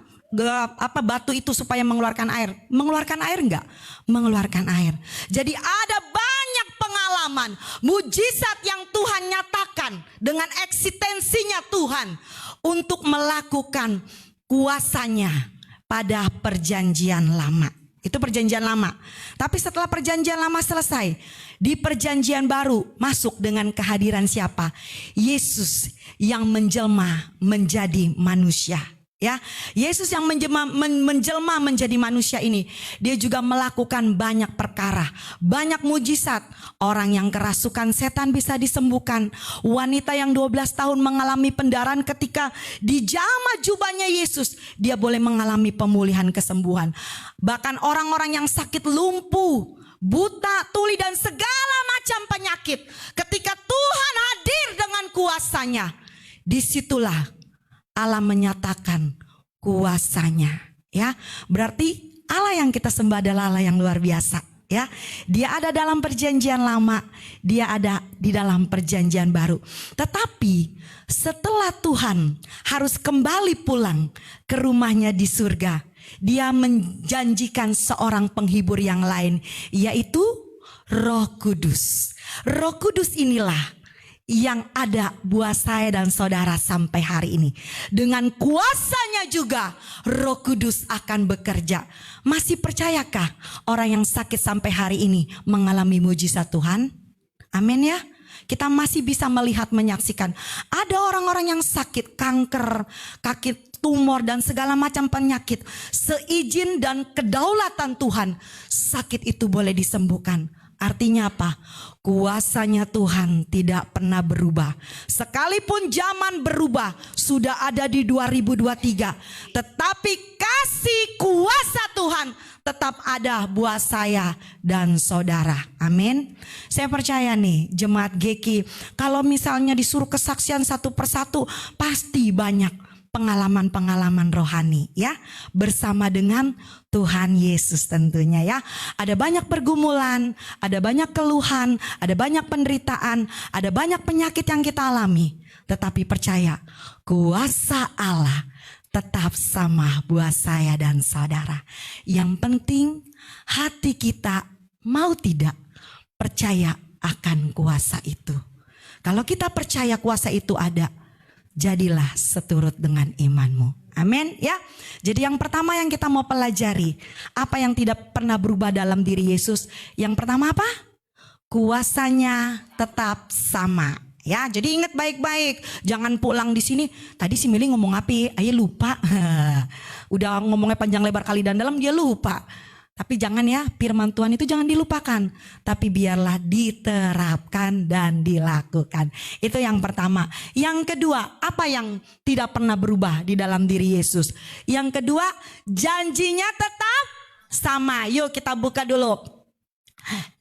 batu itu supaya mengeluarkan air. Mengeluarkan air enggak? Mengeluarkan air. Jadi ada banyak pengalaman mujizat yang Tuhan nyatakan dengan eksistensinya Tuhan untuk melakukan kuasanya pada perjanjian lama. Itu perjanjian lama. Tapi setelah perjanjian lama selesai, di perjanjian baru masuk dengan kehadiran siapa? Yesus yang menjelma menjadi manusia. Ya, Yesus yang menjelma menjadi manusia ini, dia juga melakukan banyak perkara, banyak mujizat. Orang yang kerasukan setan bisa disembuhkan. Wanita yang 12 tahun mengalami pendarahan, ketika dijamah jubahnya Yesus, dia boleh mengalami pemulihan kesembuhan. Bahkan orang-orang yang sakit lumpuh, buta, tuli dan segala macam penyakit, ketika Tuhan hadir dengan kuasanya, disitulah Allah menyatakan kuasanya, ya. Berarti Allah yang kita sembah adalah Allah yang luar biasa, ya. Dia ada dalam perjanjian lama, dia ada di dalam perjanjian baru. Tetapi setelah Tuhan harus kembali pulang ke rumahnya di surga, dia menjanjikan seorang penghibur yang lain, yaitu Roh Kudus. Roh Kudus inilah yang ada buat saya dan saudara sampai hari ini. Dengan kuasanya juga Roh Kudus akan bekerja. Masih percayakah orang yang sakit sampai hari ini mengalami mujizat Tuhan? Amin ya. Kita masih bisa melihat, menyaksikan. Ada orang-orang yang sakit kanker, kaki tumor dan segala macam penyakit. Seizin dan kedaulatan Tuhan, sakit itu boleh disembuhkan. Artinya apa? Kuasanya Tuhan tidak pernah berubah. Sekalipun zaman berubah, sudah ada di 2023. Tetapi kasih kuasa Tuhan tetap ada buat saya dan saudara. Amin. Saya percaya nih jemaat GK, kalau misalnya disuruh kesaksian satu persatu, pasti banyak pengalaman-pengalaman rohani ya, bersama dengan Tuhan Yesus tentunya ya. Ada banyak pergumulan, ada banyak keluhan, ada banyak penderitaan, ada banyak penyakit yang kita alami. Tetapi percaya, kuasa Allah tetap sama buat saya dan saudara. Yang penting hati kita mau tidak percaya akan kuasa itu. Kalau kita percaya kuasa itu ada, jadilah seturut dengan imanmu. Amin ya. Jadi yang pertama yang kita mau pelajari, apa yang tidak pernah berubah dalam diri Yesus? Yang pertama apa? Kuasanya tetap sama. Ya, jadi ingat baik-baik. Jangan pulang di sini. Tadi si Mili ngomong apa? Ayo lupa. Udah ngomongnya panjang lebar kali dan dalam dia lupa. Tapi jangan ya, firman Tuhan itu jangan dilupakan. Tapi biarlah diterapkan dan dilakukan. Itu yang pertama. Yang kedua, apa yang tidak pernah berubah di dalam diri Yesus? Yang kedua, janjinya tetap sama. Yuk kita buka dulu.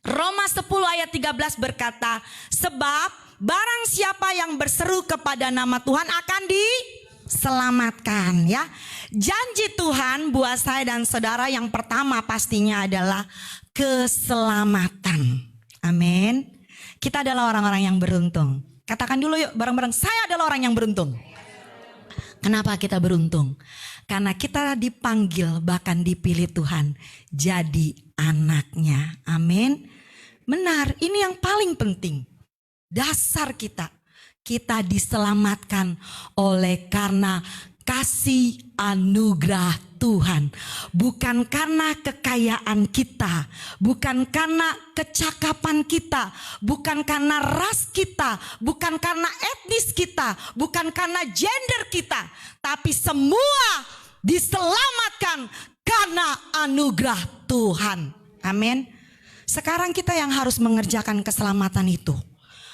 Roma 10 ayat 13 berkata, sebab barang siapa yang berseru kepada nama Tuhan akan diselamatkan ya. Janji Tuhan buat saya dan saudara yang pertama pastinya adalah keselamatan. Amin. Kita adalah orang-orang yang beruntung. Katakan dulu yuk bareng-bareng, saya adalah orang yang beruntung. Kenapa kita beruntung? Karena kita dipanggil bahkan dipilih Tuhan jadi anaknya. Amin. Benar, ini yang paling penting. Dasar kita. Kita diselamatkan oleh karena kasih anugerah Tuhan. Bukan karena kekayaan kita. Bukan karena kecakapan kita. Bukan karena ras kita. Bukan karena etnis kita. Bukan karena gender kita. Tapi semua diselamatkan karena anugerah Tuhan. Amin. Sekarang kita yang harus mengerjakan keselamatan itu.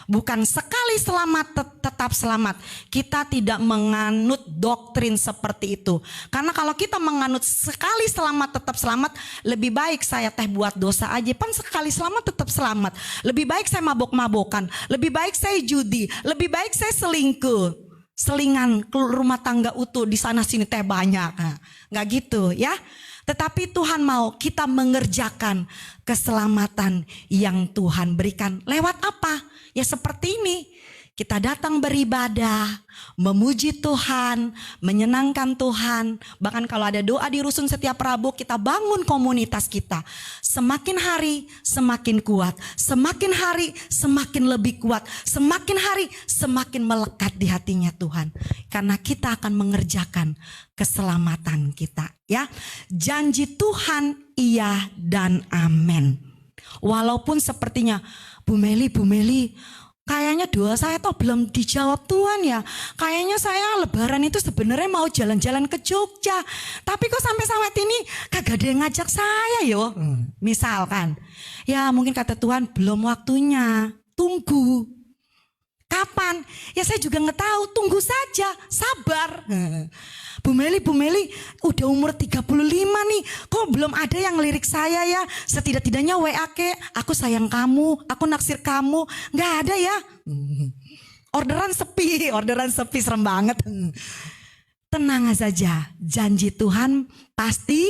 Bukan sekali selamat tetap selamat. Kita tidak menganut doktrin seperti itu. Karena kalau kita menganut sekali selamat tetap selamat, lebih baik saya buat dosa aja. Pan sekali selamat tetap selamat. Lebih baik saya mabok-mabokan. Lebih baik saya judi. Lebih baik saya selingkuh. Selingan rumah tangga utuh di sana sini banyak. Nah, nggak gitu ya. Tetapi Tuhan mau kita mengerjakan keselamatan yang Tuhan berikan. Lewat apa? Ya seperti ini. Kita datang beribadah, memuji Tuhan, menyenangkan Tuhan. Bahkan kalau ada doa di rusun setiap Rabu, kita bangun komunitas kita. Semakin hari semakin kuat, semakin hari semakin lebih kuat, semakin hari semakin melekat di hatinya Tuhan. Karena kita akan mengerjakan keselamatan kita. Ya, janji Tuhan iya dan amin. Walaupun sepertinya Bu Meli, kayaknya doa saya tuh belum dijawab Tuhan ya. Kayaknya saya lebaran itu sebenarnya mau jalan-jalan ke Jogja. Tapi kok sampai saat ini kagak ada yang ngajak saya yo. Misalkan. Ya mungkin kata Tuhan belum waktunya. Tunggu. Kapan? Ya saya juga nggak tahu. Tunggu saja. Sabar. Bu Meli, udah umur 35 nih. Kok belum ada yang lirik saya ya? Setidak-tidaknya WA ke, aku sayang kamu, aku naksir kamu. Nggak ada ya. Orderan sepi serem banget. Tenang saja, janji Tuhan pasti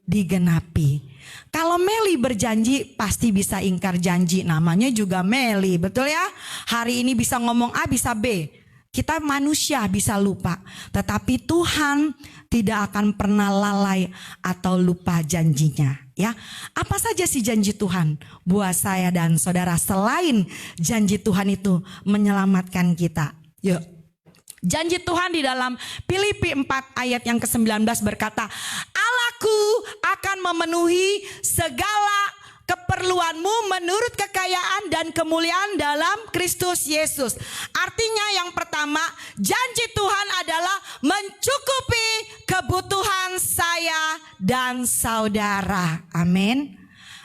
digenapi. Kalau Meli berjanji pasti bisa ingkar janji. Namanya juga Meli, betul ya? Hari ini bisa ngomong A, bisa B. Kita manusia bisa lupa, tetapi Tuhan tidak akan pernah lalai atau lupa janjinya. Ya, apa saja sih janji Tuhan buat saya dan saudara selain janji Tuhan itu menyelamatkan kita? Yuk, janji Tuhan di dalam Filipi 4 ayat yang ke-19 berkata, Allahku akan memenuhi segala keperluanmu menurut kekayaan dan kemuliaan dalam Kristus Yesus. Artinya yang pertama, janji Tuhan adalah mencukupi kebutuhan saya dan saudara. Amin.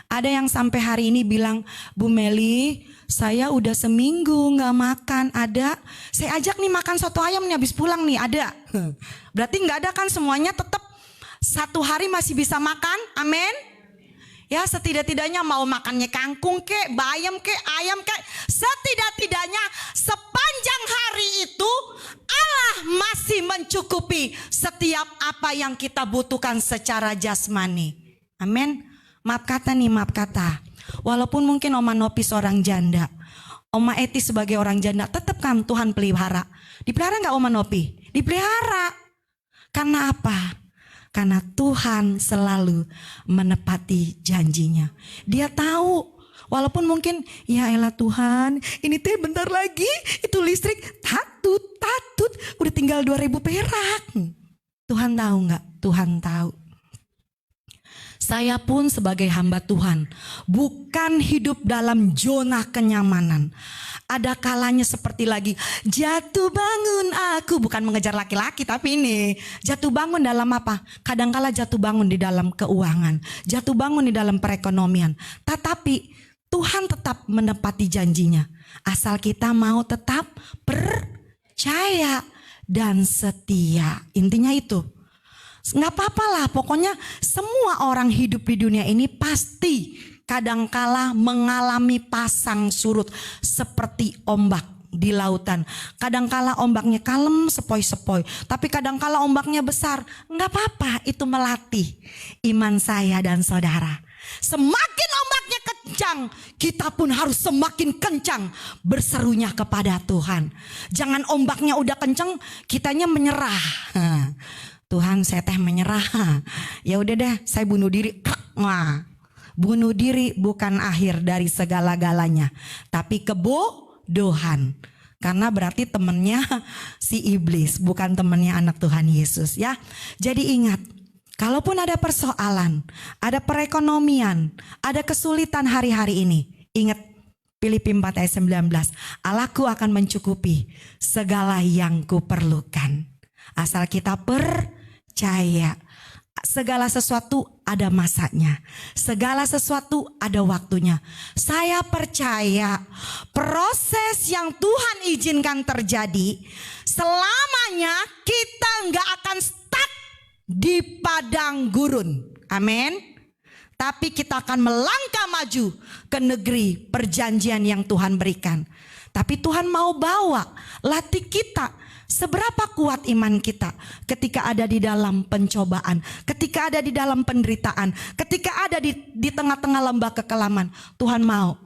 Ada yang sampai hari ini bilang, Bu Meli, saya udah seminggu gak makan. Ada, saya ajak nih makan soto ayam nih habis pulang nih, ada. Berarti gak ada kan, semuanya tetap satu hari masih bisa makan. Amin. Ya setidak-tidaknya mau makannya kangkung kek, bayam kek, ayam kek. Setidak-tidaknya sepanjang hari itu Allah masih mencukupi setiap apa yang kita butuhkan secara jasmani. Amin. Maaf kata. Walaupun mungkin Oma Nopi seorang janda, Oma Eti sebagai orang janda, tetap kan Tuhan pelihara. Dipelihara gak Oma Nopi? Dipelihara. Karena apa? Karena Tuhan selalu menepati janjinya. Dia tahu, walaupun mungkin ya elah Tuhan, ini teh bentar lagi itu listrik tatut, udah tinggal 2.000 perak. Tuhan tahu nggak? Tuhan tahu. Saya pun sebagai hamba Tuhan bukan hidup dalam zona kenyamanan. Ada kalanya seperti lagi jatuh bangun aku, bukan mengejar laki-laki, tapi ini jatuh bangun dalam apa? Kadangkala jatuh bangun di dalam keuangan, jatuh bangun di dalam perekonomian. Tetapi Tuhan tetap menepati janjinya. Asal kita mau tetap percaya dan setia. Intinya itu. Nggak apa-apa lah, pokoknya semua orang hidup di dunia ini pasti kadangkala mengalami pasang surut seperti ombak. di lautan. Kadangkala ombaknya kalem sepoi-sepoi, tapi kadangkala ombaknya besar. Enggak apa-apa, itu melatih iman saya dan saudara. Semakin ombaknya kencang, kita pun harus semakin kencang berserunya kepada Tuhan. Jangan ombaknya udah kencang, kitanya menyerah. Tuhan, saya menyerah. Ya udah deh, saya bunuh diri. Wah, bunuh diri bukan akhir dari segala-galanya, tapi kebodohan. Karena berarti temennya si iblis, bukan temennya anak Tuhan Yesus ya. Jadi ingat, kalaupun ada persoalan, ada perekonomian, ada kesulitan hari-hari ini, ingat Filipi 4 ayat 19, Allahku akan mencukupi segala yang kuperlukan. Asal kita percaya. Segala sesuatu ada masanya. Segala sesuatu ada waktunya. Saya percaya proses yang Tuhan izinkan terjadi, selamanya kita nggak akan stuck di padang gurun. Amin. Tapi kita akan melangkah maju ke negeri perjanjian yang Tuhan berikan. Tapi Tuhan mau bawa, latih kita. Seberapa kuat iman kita ketika ada di dalam pencobaan, ketika ada di dalam penderitaan, ketika ada di tengah-tengah lembah kekelaman. Tuhan mau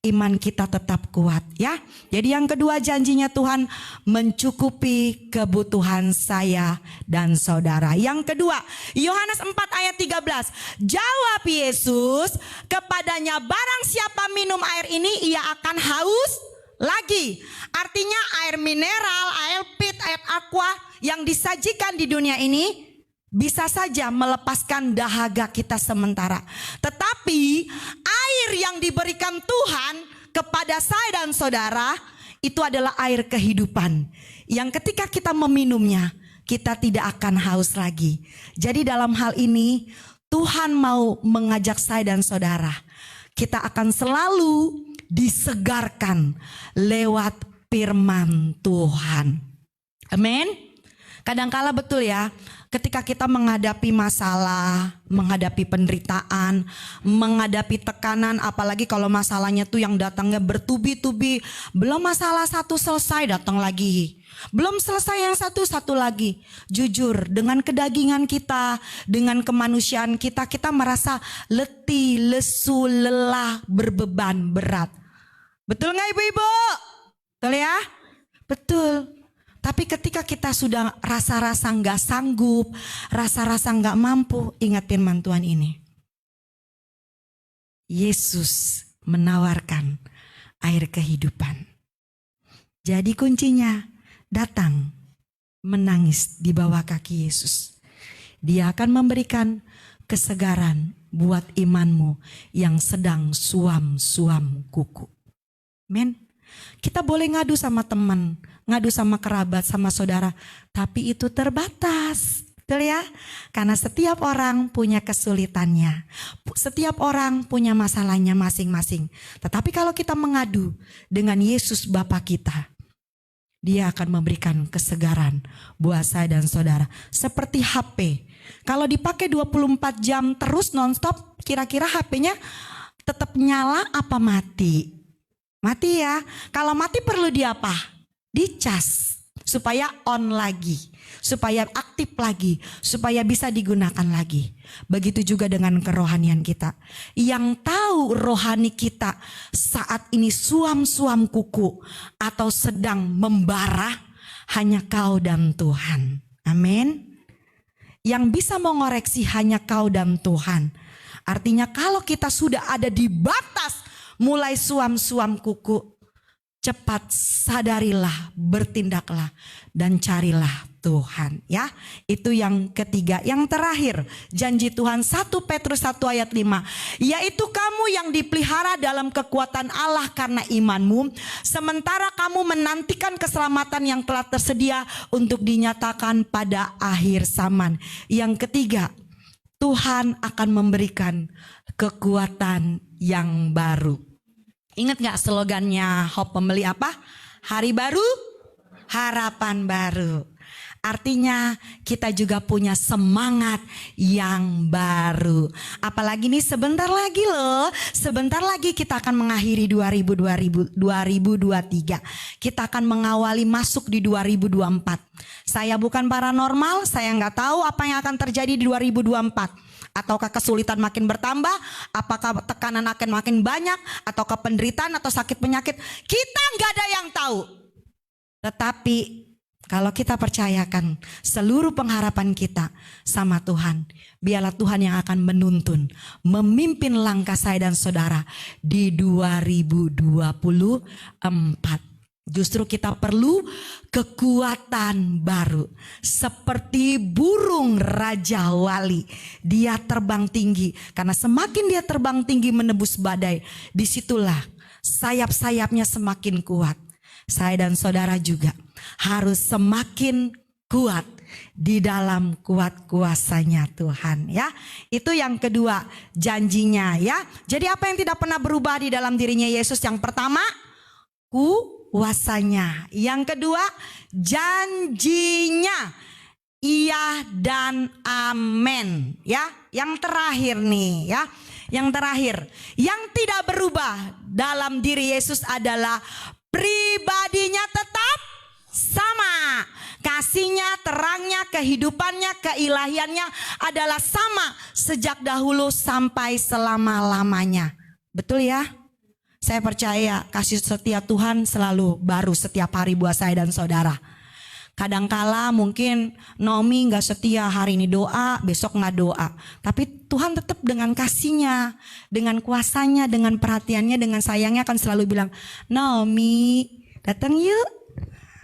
iman kita tetap kuat ya. Jadi yang kedua, janjinya Tuhan mencukupi kebutuhan saya dan saudara. Yang kedua, Yohanes 4 ayat 13. Jawab Yesus kepadanya, barang siapa minum air ini ia akan haus lagi. Artinya air mineral, air pit, air aqua yang disajikan di dunia ini bisa saja melepaskan dahaga kita sementara. Tetapi air yang diberikan Tuhan kepada saya dan saudara itu adalah air kehidupan. Yang ketika kita meminumnya, kita tidak akan haus lagi. Jadi dalam hal ini Tuhan mau mengajak saya dan saudara, kita akan selalu disegarkan lewat firman Tuhan. Amin. Kadangkala betul ya, ketika kita menghadapi masalah, menghadapi penderitaan, menghadapi tekanan, apalagi kalau masalahnya tuh yang datangnya bertubi-tubi, belum masalah satu selesai datang lagi. Belum selesai yang satu lagi. Jujur, dengan kedagingan kita, dengan kemanusiaan kita, kita merasa letih, lesu, lelah, berbeban, berat. Betul gak ibu-ibu? Betul ya? Betul. Tapi ketika kita sudah rasa-rasa gak sanggup, rasa-rasa gak mampu, ingat firman Tuhan ini. Yesus menawarkan air kehidupan. Jadi kuncinya, datang menangis di bawah kaki Yesus. Dia akan memberikan kesegaran buat imanmu yang sedang suam-suam kuku. Men, kita boleh ngadu sama teman, ngadu sama kerabat, sama saudara, tapi itu terbatas. Betul ya? Karena setiap orang punya kesulitannya. Setiap orang punya masalahnya masing-masing. Tetapi kalau kita mengadu dengan Yesus Bapa kita, Dia akan memberikan kesegaran buat saya dan saudara. Seperti HP. Kalau dipakai 24 jam terus nonstop, kira-kira HP-nya tetap nyala apa mati? Mati ya. Kalau mati perlu diapa? Dicas. Supaya on lagi. Supaya aktif lagi. Supaya bisa digunakan lagi. Begitu juga dengan kerohanian kita. Yang tahu rohani kita saat ini suam-suam kuku atau sedang membara, hanya Kau dan Tuhan. Amin. Yang bisa mengoreksi hanya Kau dan Tuhan. Artinya kalau kita sudah ada di batas mulai suam-suam kuku, cepat sadarilah, bertindaklah dan carilah Tuhan ya. Itu yang ketiga. Yang terakhir, janji Tuhan 1 Petrus 1 ayat 5, yaitu kamu yang dipelihara dalam kekuatan Allah karena imanmu, sementara kamu menantikan keselamatan yang telah tersedia untuk dinyatakan pada akhir zaman. Yang ketiga, Tuhan akan memberikan kekuatan yang baru. Ingat gak slogannya Hope Pembeli apa? Hari baru, harapan baru. Artinya kita juga punya semangat yang baru. Apalagi nih sebentar lagi loh. Sebentar lagi kita akan mengakhiri 2023. Kita akan mengawali masuk di 2024. Saya bukan paranormal, saya nggak tahu apa yang akan terjadi di 2024. Ataukah kesulitan makin bertambah, apakah tekanan akan makin banyak, ataukah penderitaan atau sakit penyakit. Kita nggak ada yang tahu. Tetapi kalau kita percayakan seluruh pengharapan kita sama Tuhan, biarlah Tuhan yang akan menuntun, memimpin langkah saya dan saudara di 2024. Justru kita perlu kekuatan baru. Seperti burung Raja Wali. Dia terbang tinggi. Karena semakin dia terbang tinggi menebus badai, disitulah sayap-sayapnya semakin kuat. Saya dan saudara juga harus semakin kuat di dalam kuat kuasanya Tuhan, ya. Itu yang kedua, janjinya, ya. Jadi apa yang tidak pernah berubah di dalam dirinya Yesus? Yang pertama, kuasanya. Yang kedua, janjinya. Iya dan amin, ya. Yang terakhir nih, ya. Yang terakhir, yang tidak berubah dalam diri Yesus adalah pribadinya tetap sama. Kasihnya, terangnya, kehidupannya, keilahiannya adalah sama sejak dahulu sampai selama-lamanya. Betul ya? Saya percaya kasih setia Tuhan selalu baru setiap hari buat saya dan saudara. Kadangkala mungkin Naomi gak setia, hari ini doa, besok gak doa. Tapi Tuhan tetap dengan kasihnya, dengan kuasanya, dengan perhatiannya, dengan sayangnya akan selalu bilang, Naomi datang yuk.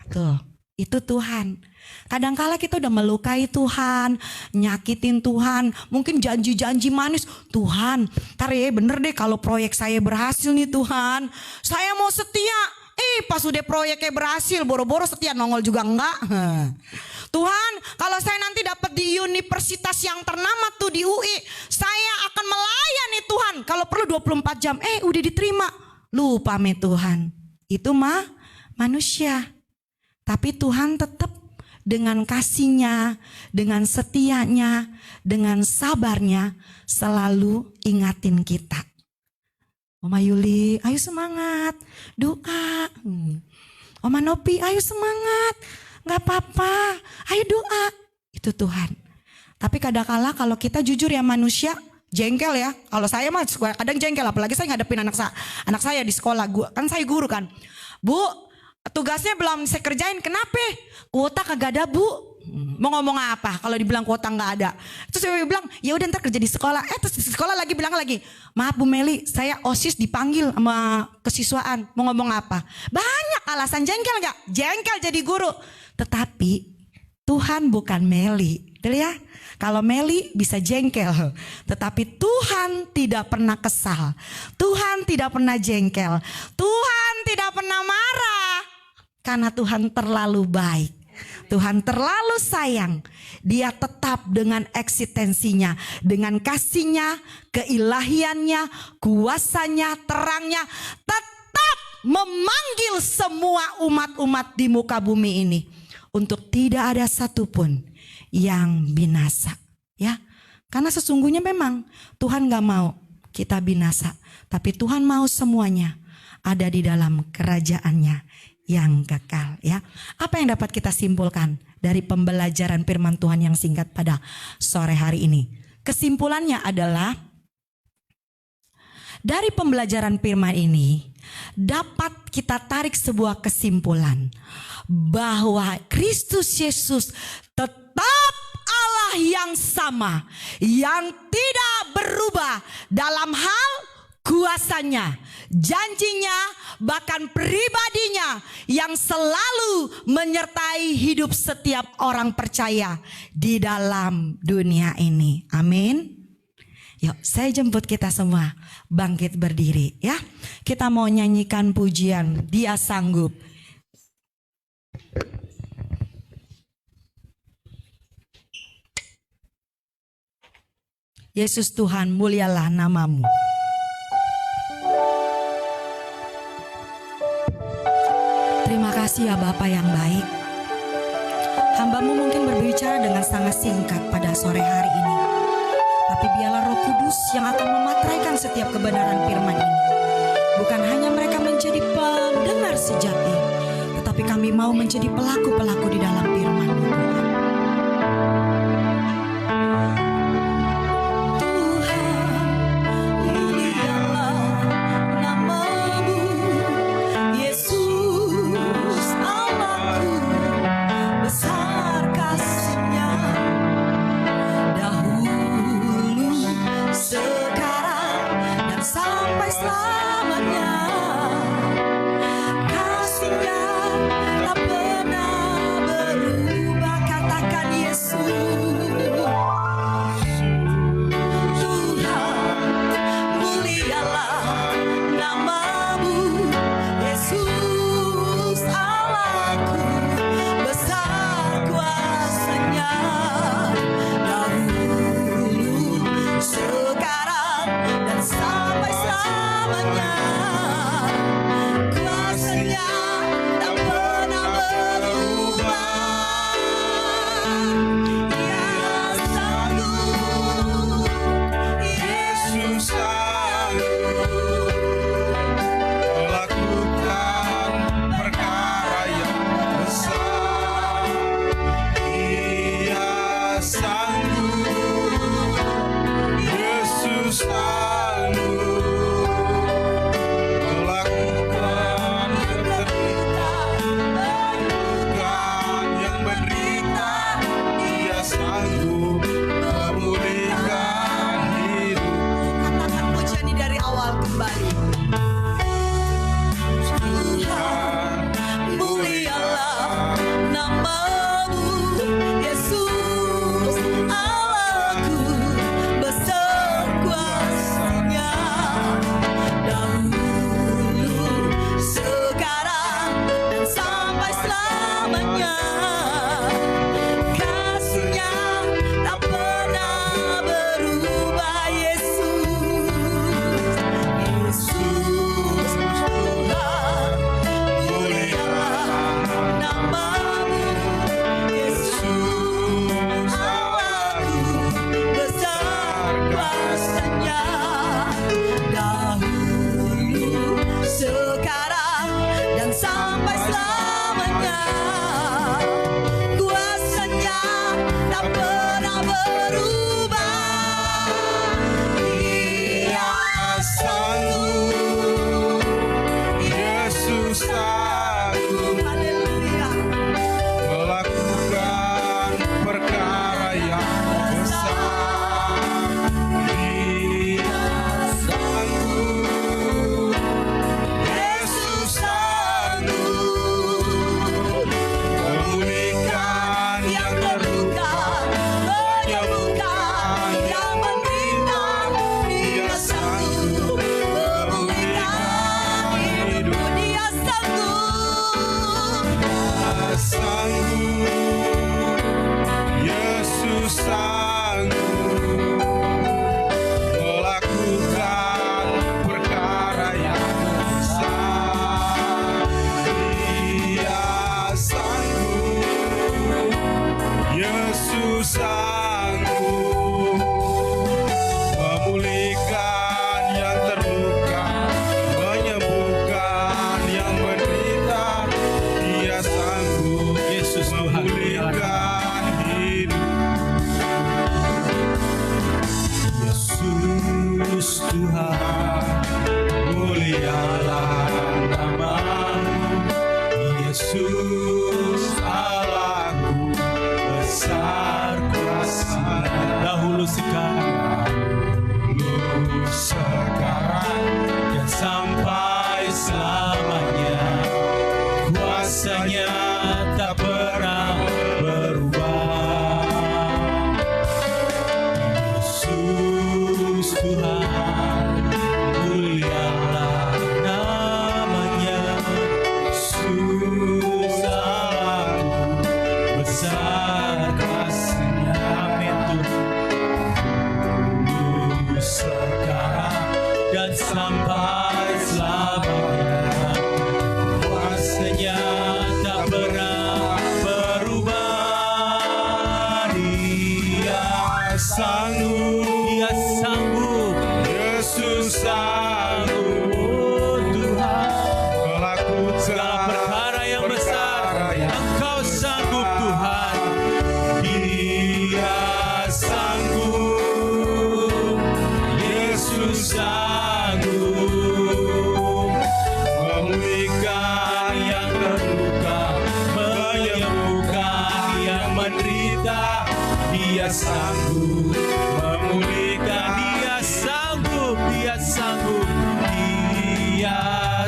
Tuh, itu Tuhan. Kadangkala kita udah melukai Tuhan, nyakitin Tuhan, mungkin janji-janji manis. Tuhan, ntar ya bener deh kalau proyek saya berhasil nih Tuhan, saya mau setia. Pas udah proyeknya berhasil, boro-boro setia nongol juga enggak. Tuhan, kalau saya nanti dapat di universitas yang ternama tuh di UI, saya akan melayani Tuhan. Kalau perlu 24 jam, udah diterima. Lupa me Tuhan. Itu mah manusia. Tapi Tuhan tetap dengan kasihnya, dengan setianya, dengan sabarnya selalu ingatin kita. Oma Yuli, ayo semangat, doa. Oma Nopi, ayo semangat, gak apa-apa, ayo doa. Itu Tuhan. Tapi kadang-kala kalau kita jujur ya manusia, jengkel ya. Kalau saya mah kadang jengkel, apalagi saya ngadepin anak saya di sekolah. Kan saya guru kan. Bu, tugasnya belum saya kerjain, kenapa? Kuota kagak ada bu. Mau ngomong apa kalau dibilang kuota nggak ada? Terus saya bilang ya udah ntar kerja di sekolah. Terus di sekolah lagi bilang lagi, maaf Bu Meli, saya OSIS dipanggil sama kesiswaan. Mau ngomong apa? Banyak alasan, jengkel nggak? Jengkel jadi guru. Tetapi Tuhan bukan Meli, betul ya? Kalau Meli bisa jengkel, tetapi Tuhan tidak pernah kesal. Tuhan tidak pernah jengkel. Tuhan tidak pernah marah. Karena Tuhan terlalu baik. Tuhan terlalu sayang. Dia tetap dengan eksistensinya, dengan kasihnya, keilahiannya, kuasanya, terangnya, tetap memanggil semua umat-umat di muka bumi ini untuk tidak ada satupun yang binasa, ya. Karena sesungguhnya memang Tuhan gak mau kita binasa, tapi Tuhan mau semuanya ada di dalam kerajaannya yang kekal, ya. Apa yang dapat kita simpulkan dari pembelajaran firman Tuhan yang singkat pada sore hari ini? Kesimpulannya adalah dari pembelajaran firman ini dapat kita tarik sebuah kesimpulan bahwa Kristus Yesus tetap Allah yang sama, yang tidak berubah dalam hal kuasanya, janjinya, bahkan pribadinya yang selalu menyertai hidup setiap orang percaya di dalam dunia ini. Amin. Yuk, saya jemput kita semua bangkit berdiri, ya. Kita mau nyanyikan pujian Dia Sanggup. Yesus Tuhan, mulialah namamu. Terima kasih ya Bapa yang baik. Hambamu mungkin berbicara dengan sangat singkat pada sore hari ini. Tapi biarlah Roh Kudus yang akan mematraikan setiap kebenaran firman ini. Bukan hanya mereka menjadi pendengar sejati, tetapi kami mau menjadi pelaku-pelaku di dalam firman-Mu, Tuhan. Tuhan, mulialah nama-Mu, Yesus Allahku, besar kasih-Nya, dahulu, sekarang, dan sampai selamanya. Kasih-Nya tak pernah berubah.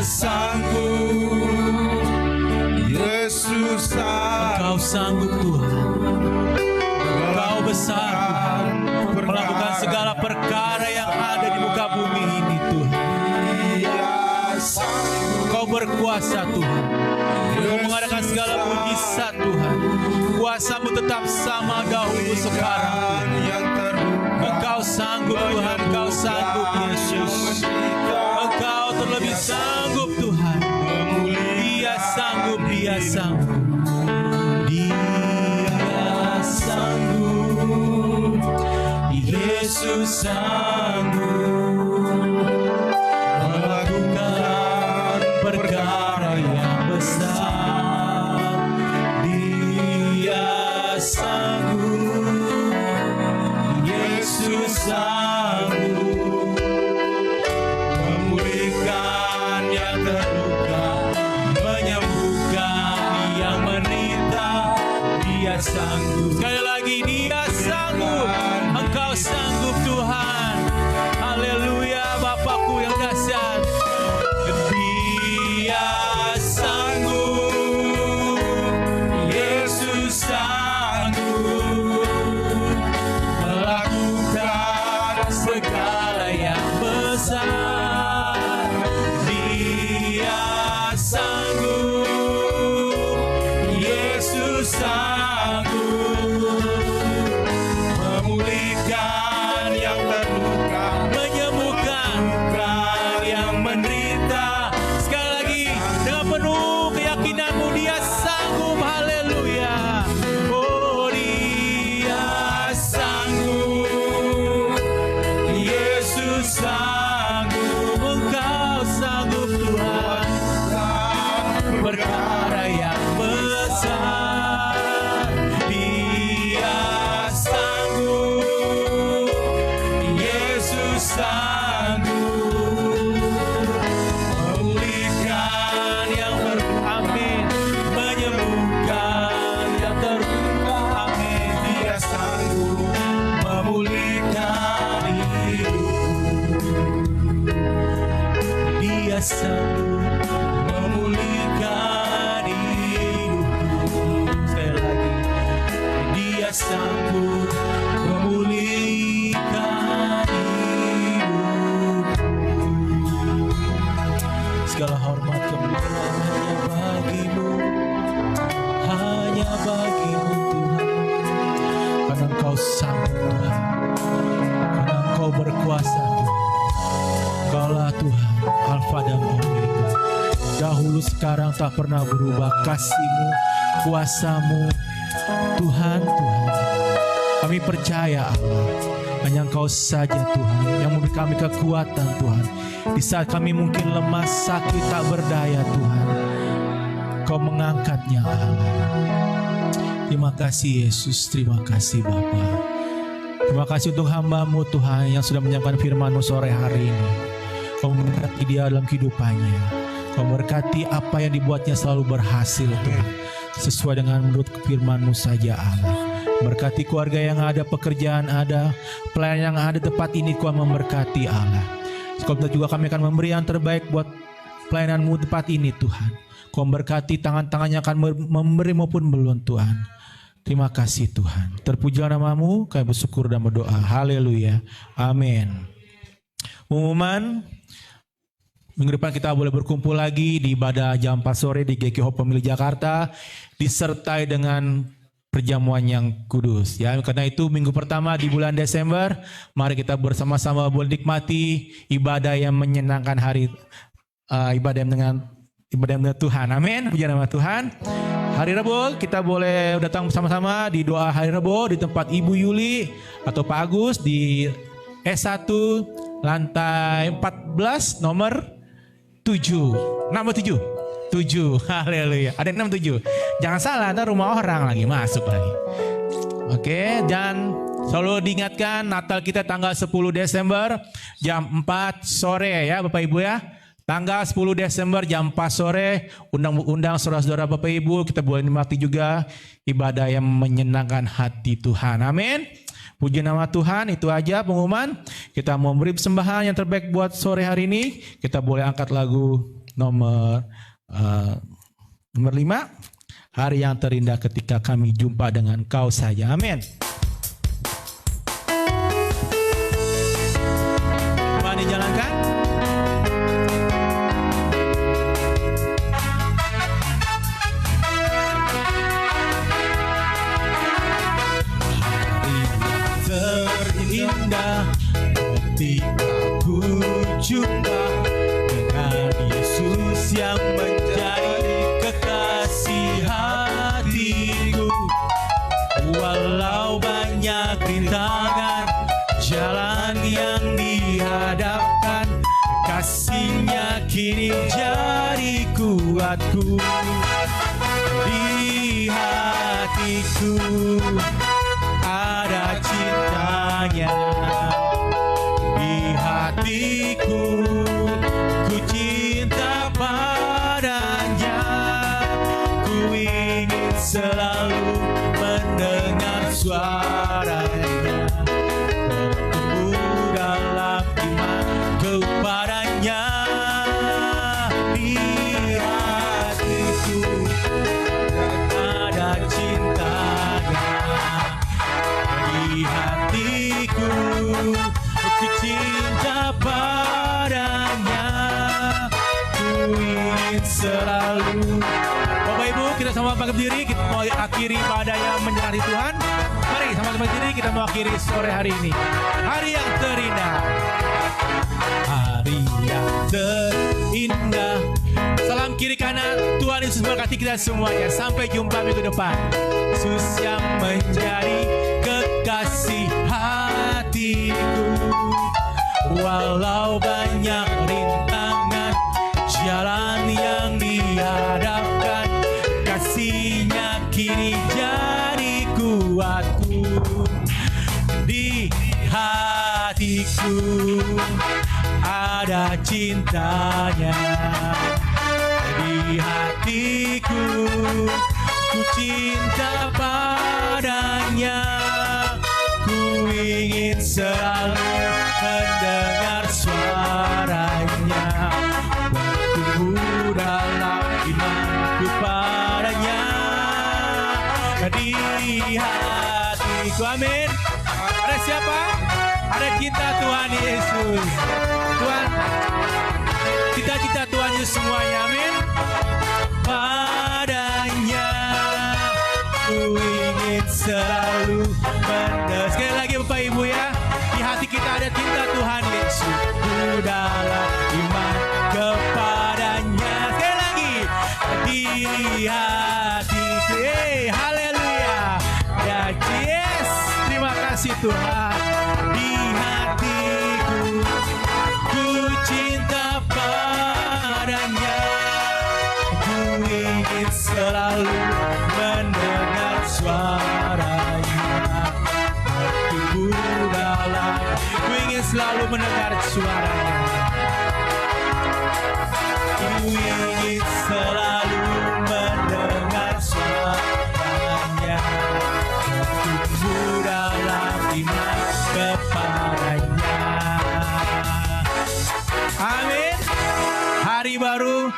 sanggup, Yesus Engkau sanggup Tuhan. Engkau besar Tuhan, melakukan segala perkara yang ada di muka bumi ini Tuhan. Engkau berkuasa Tuhan. Engkau mengadakan segala mujizat Tuhan. Kuasamu tetap sama dahulu sekarang. Engkau sanggup Tuhan, Engkau sanggup Yesus. Engkau terlebih sanggup Tuhan. Dia sanggup, Dia sanggup. Dia sanggup. Yesus sanggup melakukan perkara yang besar. Dia sanggup. Yesus sanggup memulihkan yang terluka, menyembuhkan yang menderita. Dia sanggup. Sekali lagi, Dia sanggup. Engkau sanggup Tuhan. Haleluya, Bapakku yang dahsyat. Dia sanggup. Yesus sanggup melakukan segala yang besar. Dia sanggup. Yesus sanggup memulihkan yang terluka, menyembuhkan yang menderita. Sekali lagi, dengan penuh keyakinanmu, Dia sanggup. Haleluya. Oh, Dia sanggup. Yesus sanggup. Engkau sanggup Tuhan. Perkara yang besar. Dia sanggup. Yesus sanggup memulihkan yang amin, menyembuhkan yang terluka, amin. Dia sanggup memulihkan hidup. Dia sanggup memulihkan hidup. Sekali lagi, Dia sanggup memulihkan hidup. Segala hormat kemuliaan hanya bagimu, hanya bagimu Tuhan. Karena Engkau sanggup Tuhan, karena Engkau berkuasa Tuhan. Engkaulah Tuhan, Alfa dan Omega. Dahulu sekarang tak pernah berubah. Kasih-Mu, kuasa-Mu, Tuhan, Tuhan. Kami percaya Allah, hanya Engkau saja Tuhan yang memberi kami kekuatan Tuhan. Di saat kami mungkin lemah, sakit, tak berdaya Tuhan, Kau mengangkatnya Allah. Terima kasih Yesus, terima kasih Bapa. Terima kasih untuk hamba-Mu Tuhan yang sudah menyampaikan firman-Mu sore hari ini. Kau memberkati dia dalam kehidupannya. Kau memberkati apa yang dibuatnya selalu berhasil Tuhan, sesuai dengan menurut firman-Mu saja Allah. Berkati keluarga yang ada, pekerjaan ada, pelayan yang ada tempat ini, Kau memberkati Allah. Kau juga kami akan memberi yang terbaik buat pelayanan-Mu tempat ini Tuhan. Kau memberkati tangan-tangannya akan memberi maupun belum Tuhan. Terima kasih Tuhan. Terpujilah nama-Mu, kami bersyukur dan berdoa. Haleluya. Amin. Pengumuman, minggu depan kita boleh berkumpul lagi di ibadah jam 4 sore di GK Hope Pemilih Jakarta, disertai dengan perjamuan yang kudus. Ya, karena itu minggu pertama di bulan Desember, mari kita bersama-sama menikmati ibadah yang menyenangkan hari ibadah dengan Tuhan. Amin. Puji nama Tuhan. Hari Rabu kita boleh datang bersama-sama di doa hari Rabu di tempat Ibu Yuli atau Pak Agus di S1 lantai 14 nomor 7. Nomor 7. 7. Haleluya. Ada yang 67. Jangan salah, ada rumah orang lagi masuk lagi. Oke, dan selalu diingatkan Natal kita tanggal 10 Desember jam 4 sore ya Bapak Ibu ya. Tanggal 10 Desember jam 4 sore, undang saudara-saudara Bapak Ibu, kita boleh nikmati juga ibadah yang menyenangkan hati Tuhan. Amin. Puji nama Tuhan, itu aja pengumuman. Kita mau beri persembahan yang terbaik buat sore hari ini. Kita boleh angkat lagu nomor 5, hari yang terindah ketika kami jumpa dengan Kau saja. Amin. Mari dijalankan. Terindah ketika ku jumpa dengan Yesus yang menjadi kekasih hatiku. Walau banyak rintangan jalan yang dihadapkan, kasih-Nya kini jadi kuatku. Di hatiku ada cintanya, di hatiku ku cinta padanya. Ku ingin selalu mendengar suaranya, bertumbuh dalam iman kepadanya. Di hatiku ada cintanya, di hatiku ku cinta padanya. Ku ingin selalu. Bapak Ibu, kita sama bangkit diri, kita mau akhiri ibadah yang menyerahkan Tuhan. Mari sama-sama diri kita mau akhiri sore hari ini. Hari yang terindah, hari yang terindah. Salam kiri kanan, Tuhan Yesus berkati kita semuanya. Sampai jumpa minggu depan. Yesus yang menjadi kekasih hatiku. Walau banyak rintangan jalan yang dihadapkan, kasih-Nya kini jadi kuatku. Di hatiku ada cintanya, di hatiku ku cinta padanya. Ku ingin selalu mendengar suaranya, bertumbuh dalam iman kepadanya. Di hatiku, amin. Ada siapa? Ada cinta Tuhan Yesus. Tuhan, cita-cita Tuhan Yesus semuanya, amin. Padanya ku ingin selalu mendengar. Sekali lagi Bapak Ibu ya, di hati kita ada cinta Tuhan Yesus, dalam iman kepadanya. Sekali lagi, di hatiku, haleluya. Ya yes, terima kasih Tuhan. Di hatiku ku cinta padanya. Ku ingin selalu mendengar suaranya, bertumbuh dalam. Ku ingin selalu mendengar suaranya. Ku ingin selalu mendengar suaranya, bertumbuh dalam iman kepadanya. Amin. Hari baru,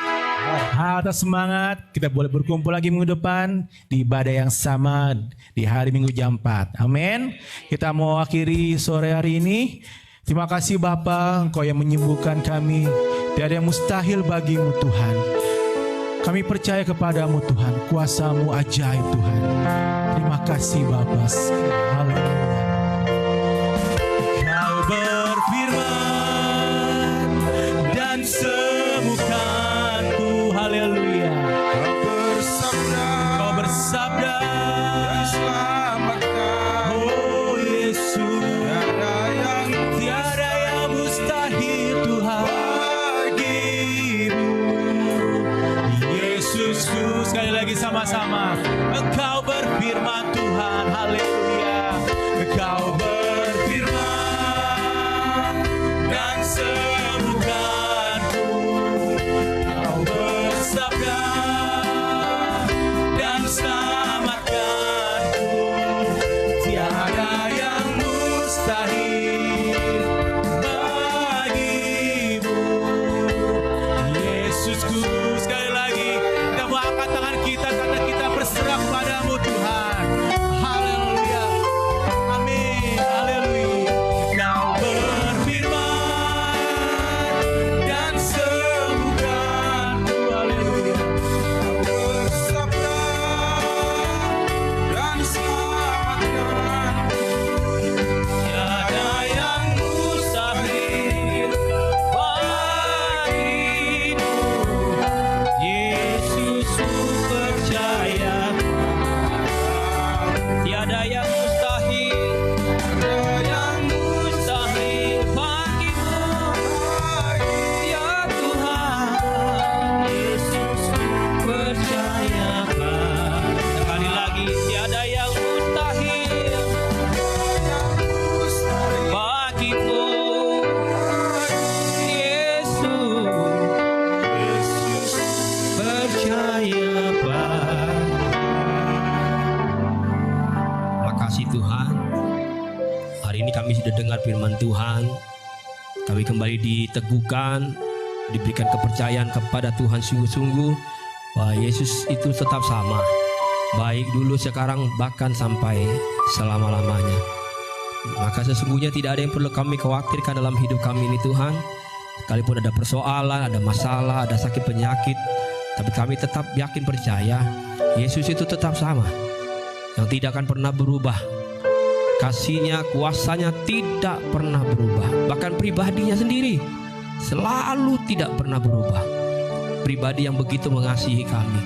atas semangat, kita boleh berkumpul lagi minggu depan di ibadah yang sama di hari Minggu jam 4. Amin. Kita mau akhiri sore hari ini. Terima kasih Bapa, Engkau yang menyembuhkan kami. Tiada yang mustahil bagimu Tuhan. Kami percaya kepadamu Tuhan, kuasa-Mu ajaib Tuhan. Terima kasih Bapa. Haleluya. Kau berfirman dan sembuhkanku. Haleluya. Kau bersabda dan selamatkan. Oh Yesus, tiada yang mustahil Tuhan bagimu. Yesusku, sekali lagi sama-sama. Engkau berfirman Tuhan, haleluya. Engkau berfirman dan sembuhkanku. Kau bersabda dan selamatkanku. Tiada yang mustahil bagimu. Yesusku, hanya bagi. Makasih Tuhan, hari ini kami sudah dengar firman Tuhan. Kami kembali diteguhkan, diberikan kepercayaan kepada Tuhan sungguh-sungguh bahwa Yesus itu tetap sama, baik dulu, sekarang, bahkan sampai selama-lamanya. Maka sesungguhnya tidak ada yang perlu kami khawatirkan dalam hidup kami ini Tuhan. Sekalipun ada persoalan, ada masalah, ada sakit penyakit, tapi kami tetap yakin percaya Yesus itu tetap sama, yang tidak akan pernah berubah. Kasihnya, kuasanya tidak pernah berubah. Bahkan pribadinya sendiri selalu tidak pernah berubah. Pribadi yang begitu mengasihi kami,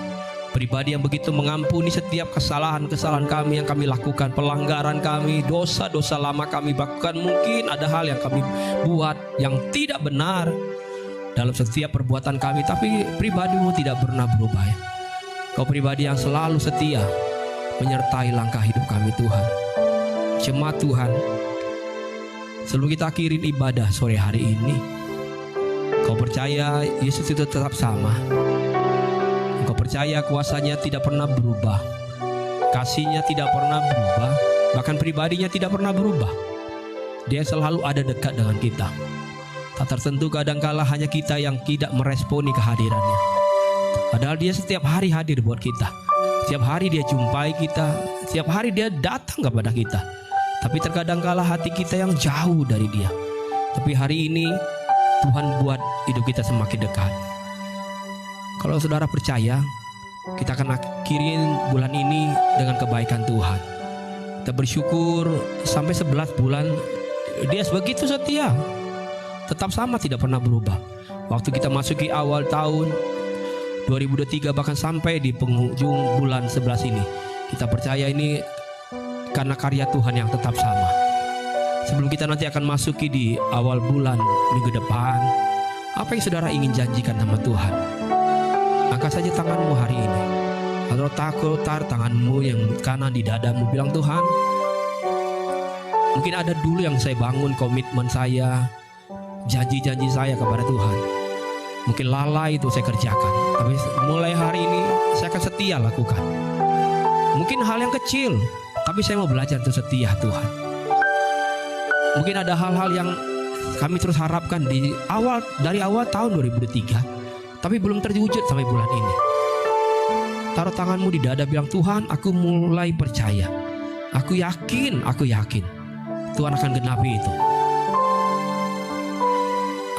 pribadi yang begitu mengampuni setiap kesalahan-kesalahan kami yang kami lakukan, pelanggaran kami, dosa-dosa lama kami. Bahkan mungkin ada hal yang kami buat yang tidak benar dalam setiap perbuatan kami, tapi pribadimu tidak pernah berubah ya. Kau pribadi yang selalu setia menyertai langkah hidup kami Tuhan. Jemaat Tuhan, sebelum kita akhirin ibadah sore hari ini, kau percaya Yesus itu tetap sama. Kau percaya kuasanya tidak pernah berubah, kasihnya tidak pernah berubah, bahkan pribadinya tidak pernah berubah. Dia selalu ada dekat dengan kita. Tak tersentuh, kadangkala hanya kita yang tidak meresponi kehadirannya. Padahal dia setiap hari hadir buat kita. Setiap hari dia jumpai kita, setiap hari dia datang kepada kita. Tapi terkadang kala hati kita yang jauh dari dia. Tapi hari ini Tuhan buat hidup kita semakin dekat. Kalau saudara percaya, kita akan akhirin bulan ini dengan kebaikan Tuhan. Kita bersyukur sampai 11 bulan dia begitu setia, tetap sama, tidak pernah berubah. Waktu kita masuki awal tahun 2023, bahkan sampai di penghujung bulan 11 ini, kita percaya ini karena karya Tuhan yang tetap sama. Sebelum kita nanti akan masuki di awal bulan minggu depan, apa yang saudara ingin janjikan sama Tuhan? Angkat saja tanganmu hari ini. Atau taruh tanganmu yang kanan di dadamu, bilang, Tuhan, mungkin ada dulu yang saya bangun komitmen saya, janji-janji saya kepada Tuhan. Mungkin lalai itu saya kerjakan, tapi mulai hari ini saya akan setia lakukan. Mungkin hal yang kecil, tapi saya mau belajar untuk setia Tuhan. Mungkin ada hal-hal yang kami terus harapkan dari awal tahun 2023, tapi belum terwujud sampai bulan ini. Taruh tanganmu di dada, bilang, Tuhan, aku mulai percaya. Aku yakin Tuhan akan genapi itu.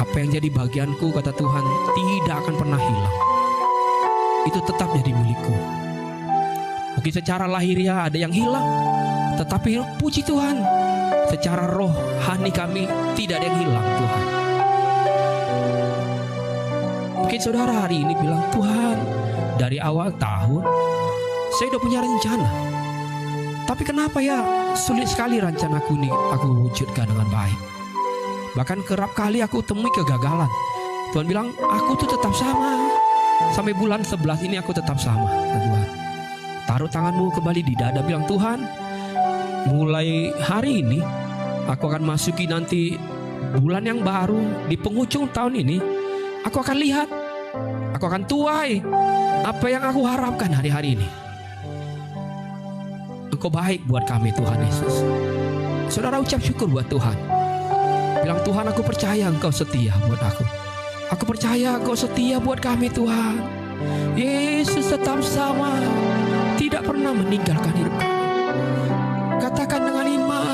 Apa yang jadi bagianku, kata Tuhan, tidak akan pernah hilang. Itu tetap jadi milikku. Mungkin secara lahiriah ada yang hilang, tetapi puji Tuhan, secara rohani kami tidak ada yang hilang Tuhan. Mungkin saudara hari ini bilang, Tuhan, dari awal tahun saya udah punya rencana, tapi kenapa ya sulit sekali rencanaku ini aku wujudkan dengan baik. Bahkan kerap kali aku temui kegagalan. Tuhan bilang, aku tuh tetap sama. Sampai bulan 11 ini aku tetap sama, Tuhan. Taruh tanganmu kembali di dada, bilang, Tuhan, mulai hari ini aku akan masuki nanti bulan yang baru. Di penghujung tahun ini aku akan lihat, aku akan tuai apa yang aku harapkan hari-hari ini. Engkau baik buat kami Tuhan Yesus. Saudara ucap syukur buat Tuhan. Bilang, Tuhan, aku percaya Engkau setia buat aku. Aku percaya Engkau setia buat kami Tuhan. Yesus tetap sama, tidak pernah meninggalkan hidup kami. Katakan dengan iman,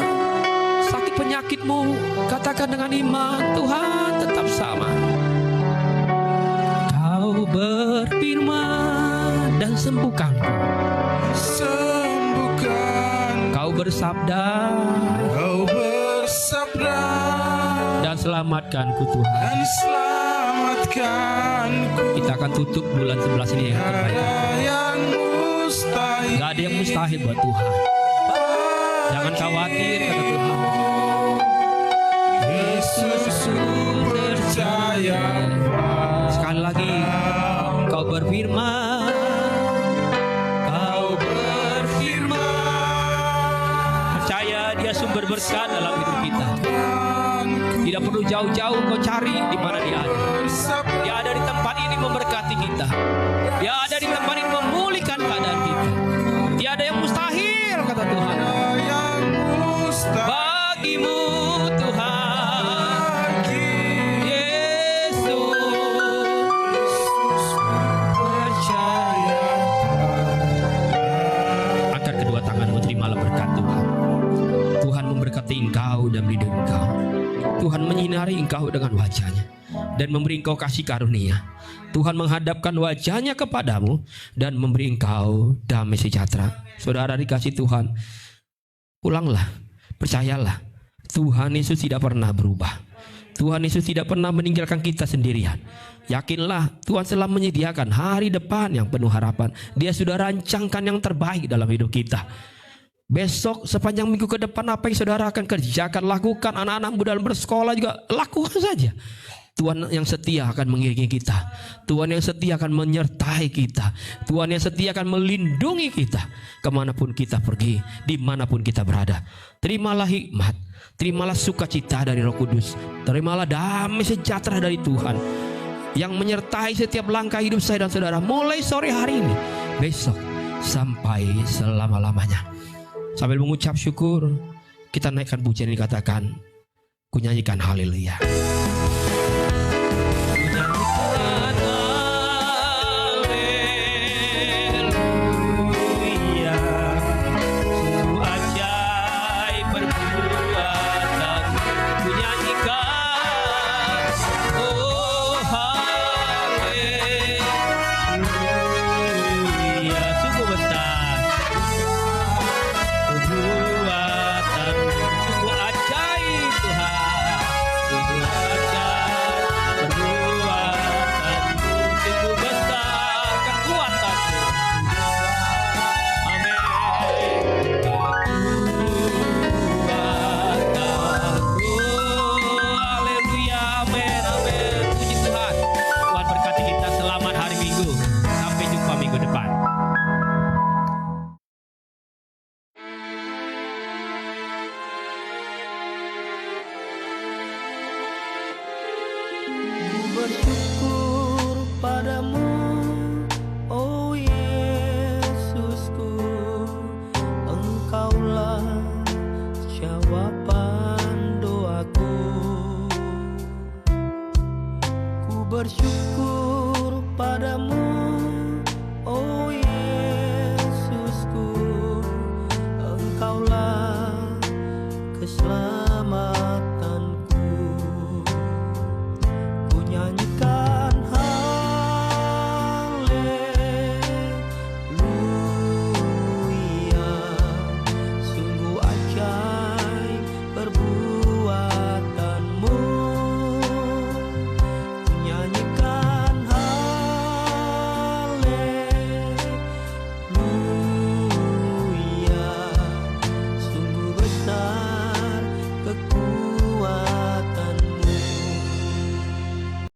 sakit penyakitmu, katakan dengan iman, Tuhan tetap sama. Kau berfirman dan sembuhkanku. Kau bersabda dan selamatkanku Tuhan. Kita akan tutup bulan 11 ini yang terbaik. Gak ada yang mustahil buat Tuhan. Jangan khawatir, kata Tuhan. Yesus percaya. Sekali lagi, Kau berfirman. Percaya Dia sumber berkat dalam hidup kita. Tidak perlu jauh-jauh kau cari di mana Dia ada. Dia ada di tempat ini memberkati kita. Dia ada di engkau dengan wajahnya dan memberi engkau kasih karunia. Tuhan menghadapkan wajahnya kepadamu dan memberi engkau damai sejahtera. Saudara dikasih Tuhan, pulanglah, percayalah, Tuhan Yesus tidak pernah berubah. Tuhan Yesus tidak pernah meninggalkan kita sendirian. Yakinlah, Tuhan telah menyediakan hari depan yang penuh harapan. Dia sudah rancangkan yang terbaik dalam hidup kita. Besok sepanjang minggu ke depan apa yang saudara akan kerjakan, lakukan. Anak-anak muda dalam bersekolah juga lakukan saja. Tuhan yang setia akan mengiringi kita. Tuhan yang setia akan menyertai kita. Tuhan yang setia akan melindungi kita kemanapun kita pergi, dimanapun kita berada. Terimalah hikmat, terimalah sukacita dari Roh Kudus, terimalah damai sejahtera dari Tuhan yang menyertai setiap langkah hidup saya dan saudara mulai sore hari ini, besok, sampai selama-lamanya. Sambil mengucap syukur, kita naikkan pujian ini, katakan, ku nyanyikan haleluya.